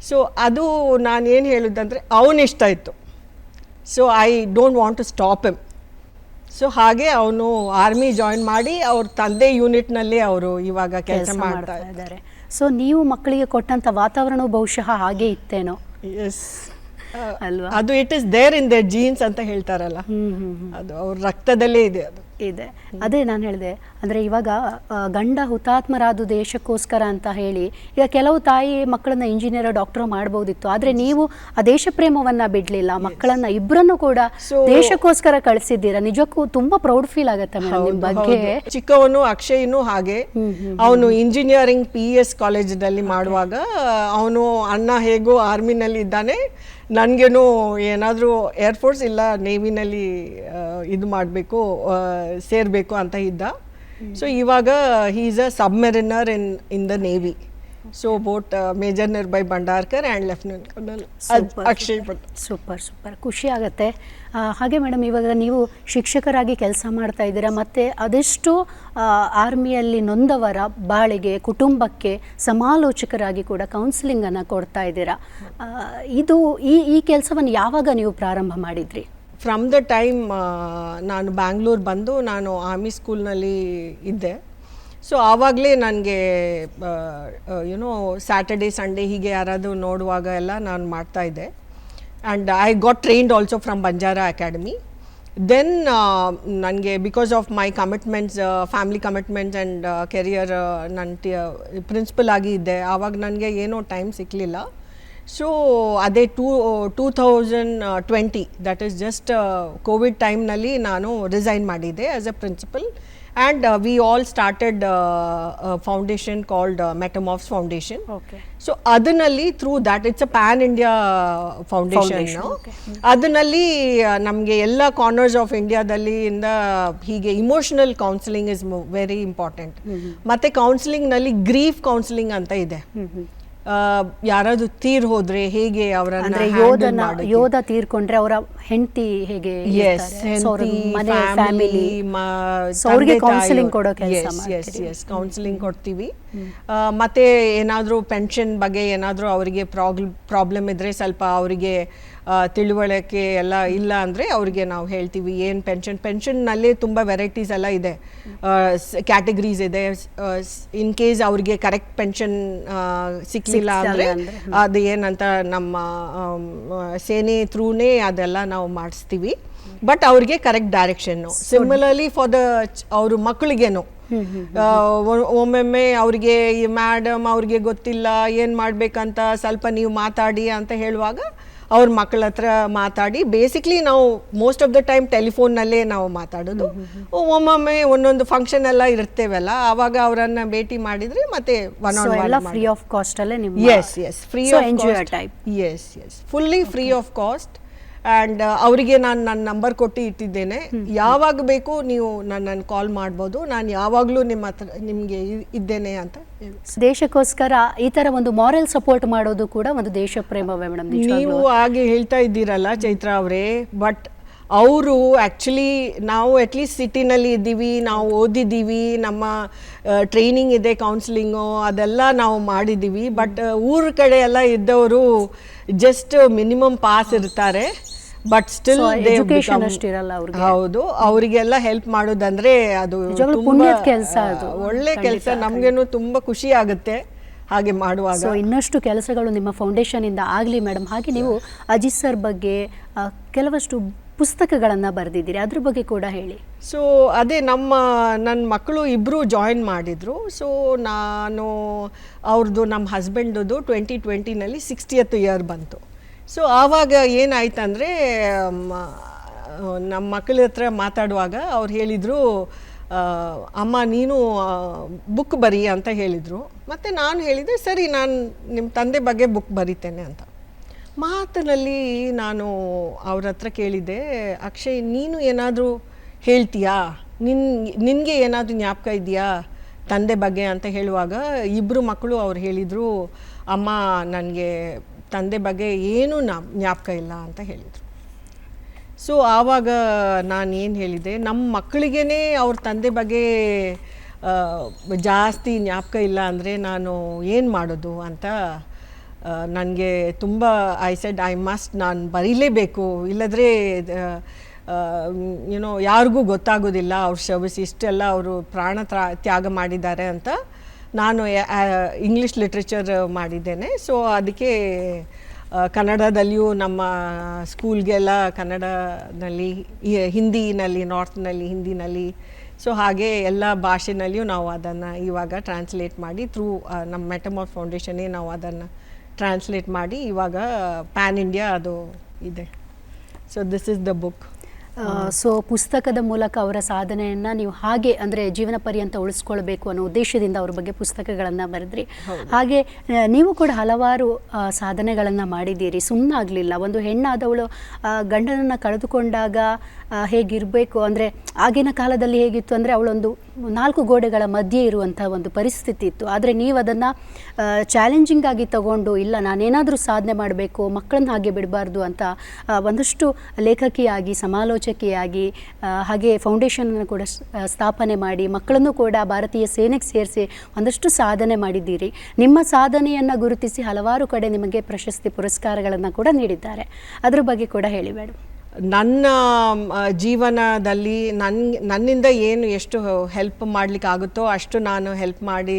ಸೊ ಅದು ನಾನು ಏನು ಹೇಳೋದಂದರೆ ಅವನಿಷ್ಟ ಇತ್ತು. So I don't want to stop him. So ಹಾಗೆ ಅವನು ಆರ್ಮಿ ಜಾಯಿನ್ ಮಾಡಿ ಅವ್ರ ತಂದೆ ಯೂನಿಟ್ನಲ್ಲಿ ಅವರು ಇವಾಗ ಕೆಲಸ ಮಾಡ್ತಾ ಇದ್ದಾರೆ. ಸೊ ನೀವು ಮಕ್ಕಳಿಗೆ ಕೊಟ್ಟಂಥ ವಾತಾವರಣ ಬಹುಶಃ ಹಾಗೆ ಇತ್ತೇನೋ. ಎಸ್ ಅಲ್ವಾ, ಅದು it is there in their genes ಅಂತ ಹೇಳ್ತಾರಲ್ಲ, ಅದು ಅವ್ರ ರಕ್ತದಲ್ಲೇ ಇದೆ. ಅದು ಇದೆ. ಅದೇ ನಾನು ಹೇಳಿದೆ, ಅಂದರೆ ಇವಾಗ ಗಂಡ ಹುತಾತ್ಮರಾದು ದೇಶಕ್ಕೋಸ್ಕರ ಅಂತ ಹೇಳಿ ಈಗ ಕೆಲವು ತಾಯಿ ಮಕ್ಕಳನ್ನ ಇಂಜಿನಿಯರ್ ಡಾಕ್ಟರ್ ಮಾಡ್ಬೋದಿತ್ತು, ಆದರೆ ನೀವು ಆ ದೇಶ ಪ್ರೇಮವನ್ನು ಬಿಡಲಿಲ್ಲ, ಮಕ್ಕಳನ್ನ ಇಬ್ಬರನ್ನು ಕೂಡ ದೇಶಕ್ಕೋಸ್ಕರ ಕಳಿಸಿದ್ದೀರಾ. ನಿಜಕ್ಕೂ ತುಂಬಾ ಪ್ರೌಡ್ ಫೀಲ್ ಆಗುತ್ತೆ ಮೇಡಮ್ ನಿಮ್ಮ ಬಗ್ಗೆ. ಚಿಕ್ಕವನು ಅಕ್ಷಯ್ನು ಹಾಗೆ, ಅವನು ಇಂಜಿನಿಯರಿಂಗ್ PS ಕಾಲೇಜಿನಲ್ಲಿ ಮಾಡುವಾಗ ಅವನು ಅಣ್ಣ ಹೇಗೋ ಆರ್ಮಿನಲ್ಲಿ ಇದ್ದಾನೆ, ನನಗೇನು ಏನಾದರೂ ಏರ್ಫೋರ್ಸ್ ಇಲ್ಲ ನೇವಿನಲ್ಲಿ ಇದು ಮಾಡಬೇಕು, ಸೇರಬೇಕು ಅಂತ ಇದ್ದ. ಸೊ ಇವಾಗ he is a submariner in the navy. So both major Nirbhay Bhandarkar and lieutenant colonel Akshay Bhat. Super super, ಖುಷಿ ಆಗುತ್ತೆ. ಹಾಗೆ ಮೇಡಮ್, ಇವಾಗ ನೀವು ಶಿಕ್ಷಕರಾಗಿ ಕೆಲಸ ಮಾಡ್ತಾ ಇದ್ದೀರಾ, ಮತ್ತು ಅದೆಷ್ಟು ಆರ್ಮಿಯಲ್ಲಿ ನೊಂದವರ ಬಾಳಿಗೆ, ಕುಟುಂಬಕ್ಕೆ ಸಮಾಲೋಚಕರಾಗಿ ಕೂಡ ಕೌನ್ಸಿಲಿಂಗನ್ನು ಕೊಡ್ತಾ ಇದ್ದೀರಾ. ಇದು ಈ ಕೆಲಸವನ್ನು ಯಾವಾಗ ನೀವು ಪ್ರಾರಂಭ ಮಾಡಿದ್ರಿ? ಫ್ರಮ್ ದ ಟೈಮ್ ನಾನು ಬ್ಯಾಂಗ್ಳೂರು ಬಂದು ನಾನು ಆರ್ಮಿ ಸ್ಕೂಲ್ನಲ್ಲಿ ಇದ್ದೆ. ಸೊ ಆವಾಗಲೇ ನನಗೆ ಯುನೋ ಸ್ಯಾಟರ್ಡೇ ಸಂಡೇ ಹೀಗೆ ಯಾರಾದರೂ ನೋಡುವಾಗ ಎಲ್ಲ ನಾನು ಮಾಡ್ತಾಯಿದ್ದೆ. And I got trained also from Banjara academy. Then ನನಗೆ because of my commitments, family commitments and career, ನನ್ನ ಪ್ರಿನ್ಸಿಪಲ್ ಆಗಿ ಇದ್ದೆ, ಆವಾಗ ನನಗೆ ಏನೋ ಟೈಮ್ ಸಿಕ್ಕಲಿಲ್ಲ. ಸೊ ಅದೇ 2020 ದಟ್ ಈಸ್ ಜಸ್ಟ್ ಕೋವಿಡ್ ಟೈಮ್ನಲ್ಲಿ ನಾನು ರಿಸೈನ್ ಮಾಡಿದ್ದೆ as a principal. And we all started foundation called Metamorphs foundation. Okay. So ಅದನ್ನಲ್ಲಿ through that it's a pan India foundation. ಅದನ್ನಲ್ಲಿ ನಮಗೆ ಎಲ್ಲ ಕಾರ್ನರ್ಸ್ ಆಫ್ ಇಂಡಿಯಾದಲ್ಲಿ ಇಂದ ಹೀಗೆ emotional counselling is very important. ಮತ್ತು ಕೌನ್ಸಿಲಿಂಗ್ನಲ್ಲಿ ಗ್ರೀಫ್ ಕೌನ್ಸಿಲಿಂಗ್ ಅಂತ ಇದೆ. ಯಾರಾದ್ರೂ ತೀರ್ ಹೋದ್ರೆ ಹೇಗೆ ಅವರನ್ನ ಯೋಧ ತೀರ್ಕೊಂಡ್ರೆ ಅವರ ಹೆಂಡತಿ ಹೇಗೆ ಕೌನ್ಸಿಲಿಂಗ್ ಕೊಡ್ತೀವಿ. ಮತ್ತೆ ಏನಾದರೂ ಪೆನ್ಷನ್ ಬಗ್ಗೆ ಏನಾದರೂ ಅವರಿಗೆ ಪ್ರಾಬ್ಲಮ್ ಇದ್ರೆ ಸ್ವಲ್ಪ ಅವರಿಗೆ ತಿಳುವಳಿಕೆ ಎಲ್ಲ ಇಲ್ಲ ಅಂದರೆ ಅವರಿಗೆ ನಾವು ಹೇಳ್ತೀವಿ ಏನು ಪೆನ್ಷನ್ನಲ್ಲಿ ತುಂಬ ವೆರೈಟೀಸ್ ಎಲ್ಲ ಇದೆ, ಕ್ಯಾಟಗರೀಸ್ ಇದೆ. ಇನ್ ಕೇಸ್ ಅವರಿಗೆ ಕರೆಕ್ಟ್ ಪೆನ್ಷನ್ ಸಿಕ್ಕಲಿಲ್ಲ ಅಂದರೆ ಅದು ಏನಂತ ನಮ್ಮ ಸೇನೆ ಥ್ರೂನೇ ಅದೆಲ್ಲ ನಾವು ಮಾಡಿಸ್ತೀವಿ. ಬಟ್ ಅವ್ರಿಗೆ correct direction. Similarly for the ಅವ್ರ ಮಕ್ಕಳಿಗೇನು ಒಮ್ಮೊಮ್ಮೆ ಅವ್ರಿಗೆ ಈ ಮೇಡಮ್ ಅವ್ರಿಗೆ ಗೊತ್ತಿಲ್ಲ ಏನು ಮಾಡಬೇಕಂತ, ಸ್ವಲ್ಪ ನೀವು ಮಾತಾಡಿ ಅಂತ ಹೇಳುವಾಗ ಅವ್ರ ಮಕ್ಕಳ ಹತ್ರ ಮಾತಾಡಿ, ಬೇಸಿಕ್ಲಿ ನಾವು ಮೋಸ್ಟ್ ಆಫ್ ದ ಟೈಮ್ ಟೆಲಿಫೋನ್ನಲ್ಲೇ ನಾವು ಮಾತಾಡೋದು. ಒಮ್ಮೊಮ್ಮೆ ಒಂದೊಂದು ಫಂಕ್ಷನ್ ಎಲ್ಲ ಇರ್ತೇವಲ್ಲ, ಆವಾಗ ಅವರನ್ನ ಭೇಟಿ ಮಾಡಿದ್ರೆ ಮತ್ತೆ ಫ್ರೀ ಆಫ್ ಕಾಸ್ಟ್ ಅಲ್ಲೇ free of cost, fully free of cost. And ಅವರಿಗೆ ನಾನು ನನ್ನ ನಂಬರ್ ಕೊಟ್ಟು ಇಟ್ಟಿದ್ದೇನೆ. ಯಾವಾಗ ಬೇಕು ನೀವು ನನ್ನನ್ನು ಕಾಲ್ ಮಾಡ್ಬೋದು, ನಾನು ಯಾವಾಗಲೂ ನಿಮ್ಮ ಹತ್ರ ನಿಮಗೆ ಇದ್ದೇನೆ ಅಂತ. ದೇಶಕ್ಕೋಸ್ಕರ ಈ ಥರ ಒಂದು ಮಾರಲ್ ಸಪೋರ್ಟ್ ಮಾಡೋದು ಕೂಡ ಒಂದು ದೇಶ ಪ್ರೇಮವೇ ಮೇಡಮ್. ನೀವು ಹಾಗೆ ಹೇಳ್ತಾ ಇದ್ದೀರಲ್ಲ ಚೈತ್ರ ಅವರೇ, ಬಟ್ ಅವರು ಆ್ಯಕ್ಚುಲಿ ನಾವು ಅಟ್ಲೀಸ್ಟ್ ಸಿಟಿನಲ್ಲಿ ಇದ್ದೀವಿ, ನಾವು ಓದಿದ್ದೀವಿ, ನಮ್ಮ ಟ್ರೈನಿಂಗ್ ಇದೆ, ಕೌನ್ಸಿಲಿಂಗು ಅದೆಲ್ಲ ನಾವು ಮಾಡಿದ್ದೀವಿ. ಬಟ್ ಊರ ಕಡೆ ಎಲ್ಲ ಇದ್ದವರು ಜಸ್ಟ್ ಮಿನಿಮಮ್ ಪಾಸ್ ಇರ್ತಾರೆ, ಬಟ್ ಸ್ಟಿಲ್ ಹೌದು, ಅವರಿಗೆಲ್ಲ ಹೆಲ್ಪ್ ಮಾಡೋದಂದ್ರೆ ಅದು ಒಳ್ಳೆ ಕೆಲಸ. ನಮಗೇನು ತುಂಬ ಖುಷಿ ಆಗುತ್ತೆ ಹಾಗೆ ಮಾಡುವಾಗ. ಸೊ ಇನ್ನಷ್ಟು ಕೆಲಸಗಳು ನಿಮ್ಮ ಫೌಂಡೇಶನ್ ಇಂದ ಆಗಲಿ ಮೇಡಮ್. ಹಾಗೆ ನೀವು ಅಜಿತ್ ಸರ್ ಬಗ್ಗೆ ಕೆಲವಷ್ಟು ಪುಸ್ತಕಗಳನ್ನು ಬರೆದಿದ್ದೀರಿ, ಅದ್ರ ಬಗ್ಗೆ ಕೂಡ ಹೇಳಿ. ಸೊ ಅದೇ ನನ್ನ ಮಕ್ಕಳು ಇಬ್ಬರು ಜಾಯಿನ್ ಮಾಡಿದರು. ಸೊ ನಾನು ಅವ್ರದ್ದು ನಮ್ಮ ಹಸ್ಬೆಂಡದು 2020ನಲ್ಲಿ 60th ಇಯರ್ ಬಂತು. ಸೊ ಆವಾಗ ಏನಾಯ್ತಂದರೆ ನಮ್ಮ ಮಕ್ಕಳ ಹತ್ರ ಮಾತಾಡುವಾಗ ಅವ್ರು ಹೇಳಿದರು, ಅಮ್ಮ ನೀನು ಬುಕ್ ಬರೀ ಅಂತ ಹೇಳಿದರು. ಮತ್ತು ನಾನು ಹೇಳಿದೆ ಸರಿ ನಾನು ನಿಮ್ಮ ತಂದೆ ಬಗ್ಗೆ ಬುಕ್ ಬರೀತೇನೆ ಅಂತ. ಮಾತಿನಲ್ಲಿ ನಾನು ಅವ್ರ ಹತ್ರ ಕೇಳಿದ್ದೆ, ಅಕ್ಷಯ್ ನೀನು ಏನಾದರೂ ಹೇಳ್ತೀಯಾ, ನಿನಗೆ ಏನಾದರೂ ಜ್ಞಾಪಕ ಇದೆಯಾ ತಂದೆ ಬಗ್ಗೆ ಅಂತ ಹೇಳುವಾಗ ಇಬ್ಬರು ಮಕ್ಕಳು ಅವ್ರು ಹೇಳಿದರು, ಅಮ್ಮ ನನಗೆ ತಂದೆ ಬಗ್ಗೆ ಏನೂ ಜ್ಞಾಪಕ ಇಲ್ಲ ಅಂತ ಹೇಳಿದರು. ಸೊ ಆವಾಗ ನಾನು ಏನು ಹೇಳಿದೆ, ನಮ್ಮ ಮಕ್ಕಳಿಗೇ ಅವ್ರ ತಂದೆ ಬಗ್ಗೆ ಜಾಸ್ತಿ ಜ್ಞಾಪಕ ಇಲ್ಲ ಅಂದರೆ ನಾನು ಏನು ಮಾಡೋದು ಅಂತ ನನಗೆ ತುಂಬ ನಾನು ಬರೀಲೇಬೇಕು, ಇಲ್ಲದ್ರೆ ಯಾರಿಗೂ ಗೊತ್ತಾಗೋದಿಲ್ಲ ಅವ್ರ ಸರ್ವಿಸ್ ಇಷ್ಟೆಲ್ಲ ಅವರು ಪ್ರಾಣ ತ್ಯಾಗ ಮಾಡಿದ್ದಾರೆ ಅಂತ. ನಾನು ಇಂಗ್ಲೀಷ್ ಲಿಟ್ರೇಚರ್ ಮಾಡಿದ್ದೇನೆ. ಸೊ ಅದಕ್ಕೆ ಕನ್ನಡದಲ್ಲಿಯೂ ನಮ್ಮ ಸ್ಕೂಲ್ಗೆಲ್ಲ ಕನ್ನಡದಲ್ಲಿ, ಹಿಂದಿನಲ್ಲಿ, ನಾರ್ತ್ನಲ್ಲಿ ಹಿಂದಿನಲ್ಲಿ, ಸೊ ಹಾಗೆ ಎಲ್ಲ ಭಾಷೆನಲ್ಲಿಯೂ ನಾವು ಅದನ್ನು ಇವಾಗ ಟ್ರಾನ್ಸ್ಲೇಟ್ ಮಾಡಿ ಥ್ರೂ ನಮ್ಮ ಮೆಟಮಾರ್ಫ್ ಫೌಂಡೇಶನ್ನೇ ನಾವು ಅದನ್ನು ಟ್ರಾನ್ಸ್ಲೇಟ್ ಮಾಡಿ ಇವಾಗ ಪ್ಯಾನ್ ಇಂಡಿಯಾ ಅದು ಇದೆ. So this is the book. So ಪುಸ್ತಕದ ಮೂಲಕ ಅವರ ಸಾಧನೆಯನ್ನು ನೀವು ಹಾಗೆ ಅಂದರೆ ಜೀವನ ಪರ್ಯಂತ ಉಳಿಸ್ಕೊಳ್ಬೇಕು ಅನ್ನೋ ಉದ್ದೇಶದಿಂದ ಅವ್ರ ಬಗ್ಗೆ ಪುಸ್ತಕಗಳನ್ನು ಬರೆದ್ರಿ. ಹಾಗೆ ನೀವು ಕೂಡ ಹಲವಾರು ಸಾಧನೆಗಳನ್ನು ಮಾಡಿದ್ದೀರಿ, ಸುಮ್ಮನಾಗಲಿಲ್ಲ. ಒಂದು ಹೆಣ್ಣಾದವಳು ಗಂಡನನ್ನು ಕಳೆದುಕೊಂಡಾಗ ಹೇಗಿರಬೇಕು ಅಂದರೆ ಆಗಿನ ಕಾಲದಲ್ಲಿ ಹೇಗಿತ್ತು ಅಂದರೆ ಅವಳೊಂದು 4 ಗೋಡೆಗಳ ಮಧ್ಯೆ ಇರುವಂಥ ಒಂದು ಪರಿಸ್ಥಿತಿ ಇತ್ತು. ಆದರೆ ನೀವು ಅದನ್ನು ಚಾಲೆಂಜಿಂಗ್ ಆಗಿ ತಗೊಂಡು, ಇಲ್ಲ ನಾನೇನಾದರೂ ಸಾಧನೆ ಮಾಡಬೇಕು, ಮಕ್ಕಳನ್ನ ಹಾಗೆ ಬಿಡಬಾರ್ದು ಅಂತ ಒಂದಷ್ಟು ಲೇಖಕಿಯಾಗಿ, ಸಮಾಲೋಚಕಿಯಾಗಿ, ಹಾಗೆ ಫೌಂಡೇಶನನ್ನು ಕೂಡ ಸ್ಥಾಪನೆ ಮಾಡಿ ಮಕ್ಕಳನ್ನು ಕೂಡ ಭಾರತೀಯ ಸೇನೆಗೆ ಸೇರಿಸಿ ಒಂದಷ್ಟು ಸಾಧನೆ ಮಾಡಿದ್ದೀರಿ. ನಿಮ್ಮ ಸಾಧನೆಯನ್ನು ಗುರುತಿಸಿ ಹಲವಾರು ಕಡೆ ನಿಮಗೆ ಪ್ರಶಸ್ತಿ ಪುರಸ್ಕಾರಗಳನ್ನು ಕೂಡ ನೀಡಿದ್ದಾರೆ. ಅದ್ರ ಬಗ್ಗೆ ಕೂಡ ಹೇಳಿ ಮೇಡಮ್. ನನ್ನ ಜೀವನದಲ್ಲಿ ನನ್ನಿಂದ ಏನು ಎಷ್ಟು ಹೆಲ್ಪ್ ಮಾಡಲಿಕ್ಕಾಗುತ್ತೋ ಅಷ್ಟು ನಾನು ಹೆಲ್ಪ್ ಮಾಡಿ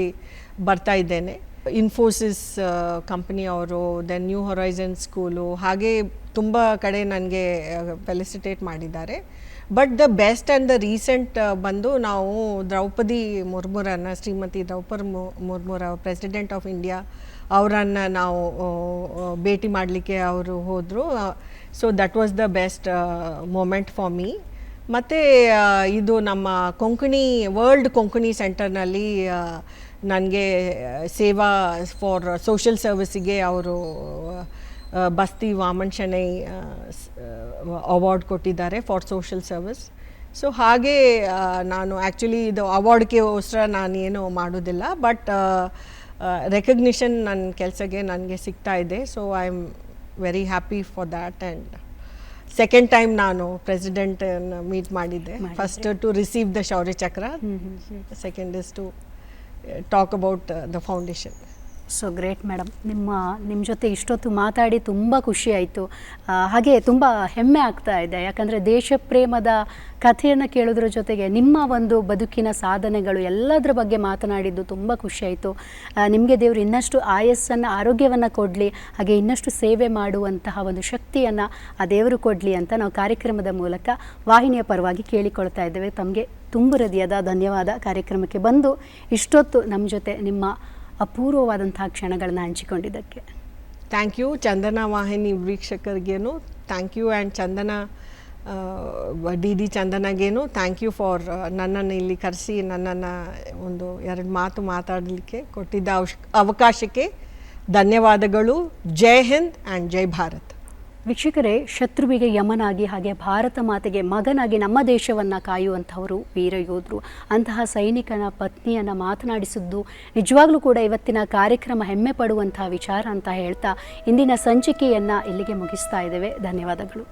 ಬರ್ತಾ ಇದ್ದೇನೆ. ಇನ್ಫೋಸಿಸ್ ಕಂಪ್ನಿ ಅವರು, ದೆನ್ ನ್ಯೂ ಹೊರೈಸನ್ ಸ್ಕೂಲು, ಹಾಗೆ ತುಂಬ ಕಡೆ ನನಗೆ ಫೆಲಿಸಿಟೇಟ್ ಮಾಡಿದ್ದಾರೆ. But the best and the recent ಬಂದು ನಾವು ದ್ರೌಪದಿ ಮುರ್ಮುರನ್ನು, ಶ್ರೀಮತಿ ದ್ರೌಪದಿ ಮುರ್ಮುರ ಪ್ರೆಸಿಡೆಂಟ್ ಆಫ್ ಇಂಡಿಯಾ, ಅವರನ್ನು ನಾವು ಭೇಟಿ ಮಾಡಲಿಕ್ಕೆ ಅವರು ಹೋದರು. So that was the best moment for me. ಮತ್ತು ಇದು ನಮ್ಮ ವರ್ಲ್ಡ್ ಕೊಂಕಣಿ ಸೆಂಟರ್ನಲ್ಲಿ ನನಗೆ ಸೇವಾ ಫಾರ್ ಸೋಷಿಯಲ್ ಸರ್ವಿಸಿಗೆ ಅವರು ಬಸ್ತಿ ವಾಮನ್ ಶೆಣೈ ಅವಾರ್ಡ್ ಕೊಟ್ಟಿದ್ದಾರೆ ಫಾರ್ ಸೋಷಿಯಲ್ ಸರ್ವಿಸ್. ಸೊ ಹಾಗೆ ನಾನು ಆ್ಯಕ್ಚುಲಿ ಇದು ಅವಾರ್ಡ್ಗೋಸ್ಕರ ನಾನೇನು ಮಾಡೋದಿಲ್ಲ, ಬಟ್ ರೆಕಗ್ನಿಷನ್ ನನ್ನ ಕೆಲಸಕ್ಕೆ ನನಗೆ ಸಿಗ್ತಾ ಇದೆ. So I am very happy for that. And second time ನಾನು ಪ್ರೆಸಿಡೆಂಟನ್ನು ಮೀಟ್ ಮಾಡಿದ್ದೆ. First to receive the Shaurya Chakra, second is to talk about the foundation. So great madam, ನಿಮ್ಮ ಜೊತೆ ಇಷ್ಟೊತ್ತು ಮಾತಾಡಿ ತುಂಬ ಖುಷಿ ಆಯಿತು. ಹಾಗೆ ತುಂಬ ಹೆಮ್ಮೆ ಆಗ್ತಾ ಇದೆ, ಯಾಕಂದರೆ ದೇಶ ಪ್ರೇಮದ ಕಥೆಯನ್ನು ಕೇಳೋದ್ರ ಜೊತೆಗೆ ನಿಮ್ಮ ಒಂದು ಬದುಕಿನ ಸಾಧನೆಗಳು ಎಲ್ಲದರ ಬಗ್ಗೆ ಮಾತನಾಡಿದ್ದು ತುಂಬ ಖುಷಿ ಆಯಿತು. ನಿಮಗೆ ದೇವರು ಇನ್ನಷ್ಟು ಆಯಸ್ಸನ್ನು, ಆರೋಗ್ಯವನ್ನು ಕೊಡಲಿ, ಹಾಗೆ ಇನ್ನಷ್ಟು ಸೇವೆ ಮಾಡುವಂತಹ ಒಂದು ಶಕ್ತಿಯನ್ನು ಆ ದೇವರು ಕೊಡಲಿ ಅಂತ ನಾವು ಕಾರ್ಯಕ್ರಮದ ಮೂಲಕ ವಾಹಿನಿಯ ಪರವಾಗಿ ಕೇಳಿಕೊಳ್ತಾ ಇದ್ದೇವೆ. ತಮಗೆ ತುಂಬ ಹೃದಯದ ಧನ್ಯವಾದ ಕಾರ್ಯಕ್ರಮಕ್ಕೆ ಬಂದು ಇಷ್ಟೊತ್ತು ನಮ್ಮ ಜೊತೆ ನಿಮ್ಮ ಅಪೂರ್ವವಾದಂತಹ ಕ್ಷಣಗಳನ್ನು ಹಂಚಿಕೊಂಡಿದ್ದಕ್ಕೆ. Thank you. ಚಂದನ ವಾಹಿನಿ ವೀಕ್ಷಕರಿಗೇನು thank you, and Chandana D ಚಂದನಗೇನು ಥ್ಯಾಂಕ್ ಯು ಫಾರ್ ನನ್ನನ್ನು ಇಲ್ಲಿ ಕರೆಸಿ ನನ್ನನ್ನು ಒಂದು 2 ಮಾತು ಮಾತಾಡಲಿಕ್ಕೆ ಕೊಟ್ಟಿದ್ದ ಅವಕಾಶಕ್ಕೆ ಧನ್ಯವಾದಗಳು. ಜೈ ಹಿಂದ್ ಆ್ಯಂಡ್ ಜೈ ಭಾರತ್. ವೀಕ್ಷಕರೇ, ಶತ್ರುವಿಗೆ ಯಮನಾಗಿ ಹಾಗೆ ಭಾರತ ಮಾತೆಗೆ ಮಗನಾಗಿ ನಮ್ಮ ದೇಶವನ್ನು ಕಾಯುವಂಥವರು ವೀರ ಯೋಧರು. ಅಂತಹ ಸೈನಿಕನ ಪತ್ನಿಯನ್ನು ಮಾತನಾಡಿಸಿದ್ದು ನಿಜವಾಗ್ಲೂ ಕೂಡ ಇವತ್ತಿನ ಕಾರ್ಯಕ್ರಮ ಹೆಮ್ಮೆ ಪಡುವಂತಹ ವಿಚಾರ ಅಂತ ಹೇಳ್ತಾ ಇಂದಿನ ಸಂಚಿಕೆಯನ್ನು ಇಲ್ಲಿಗೆ ಮುಗಿಸ್ತಾ ಇದ್ದೇವೆ. ಧನ್ಯವಾದಗಳು.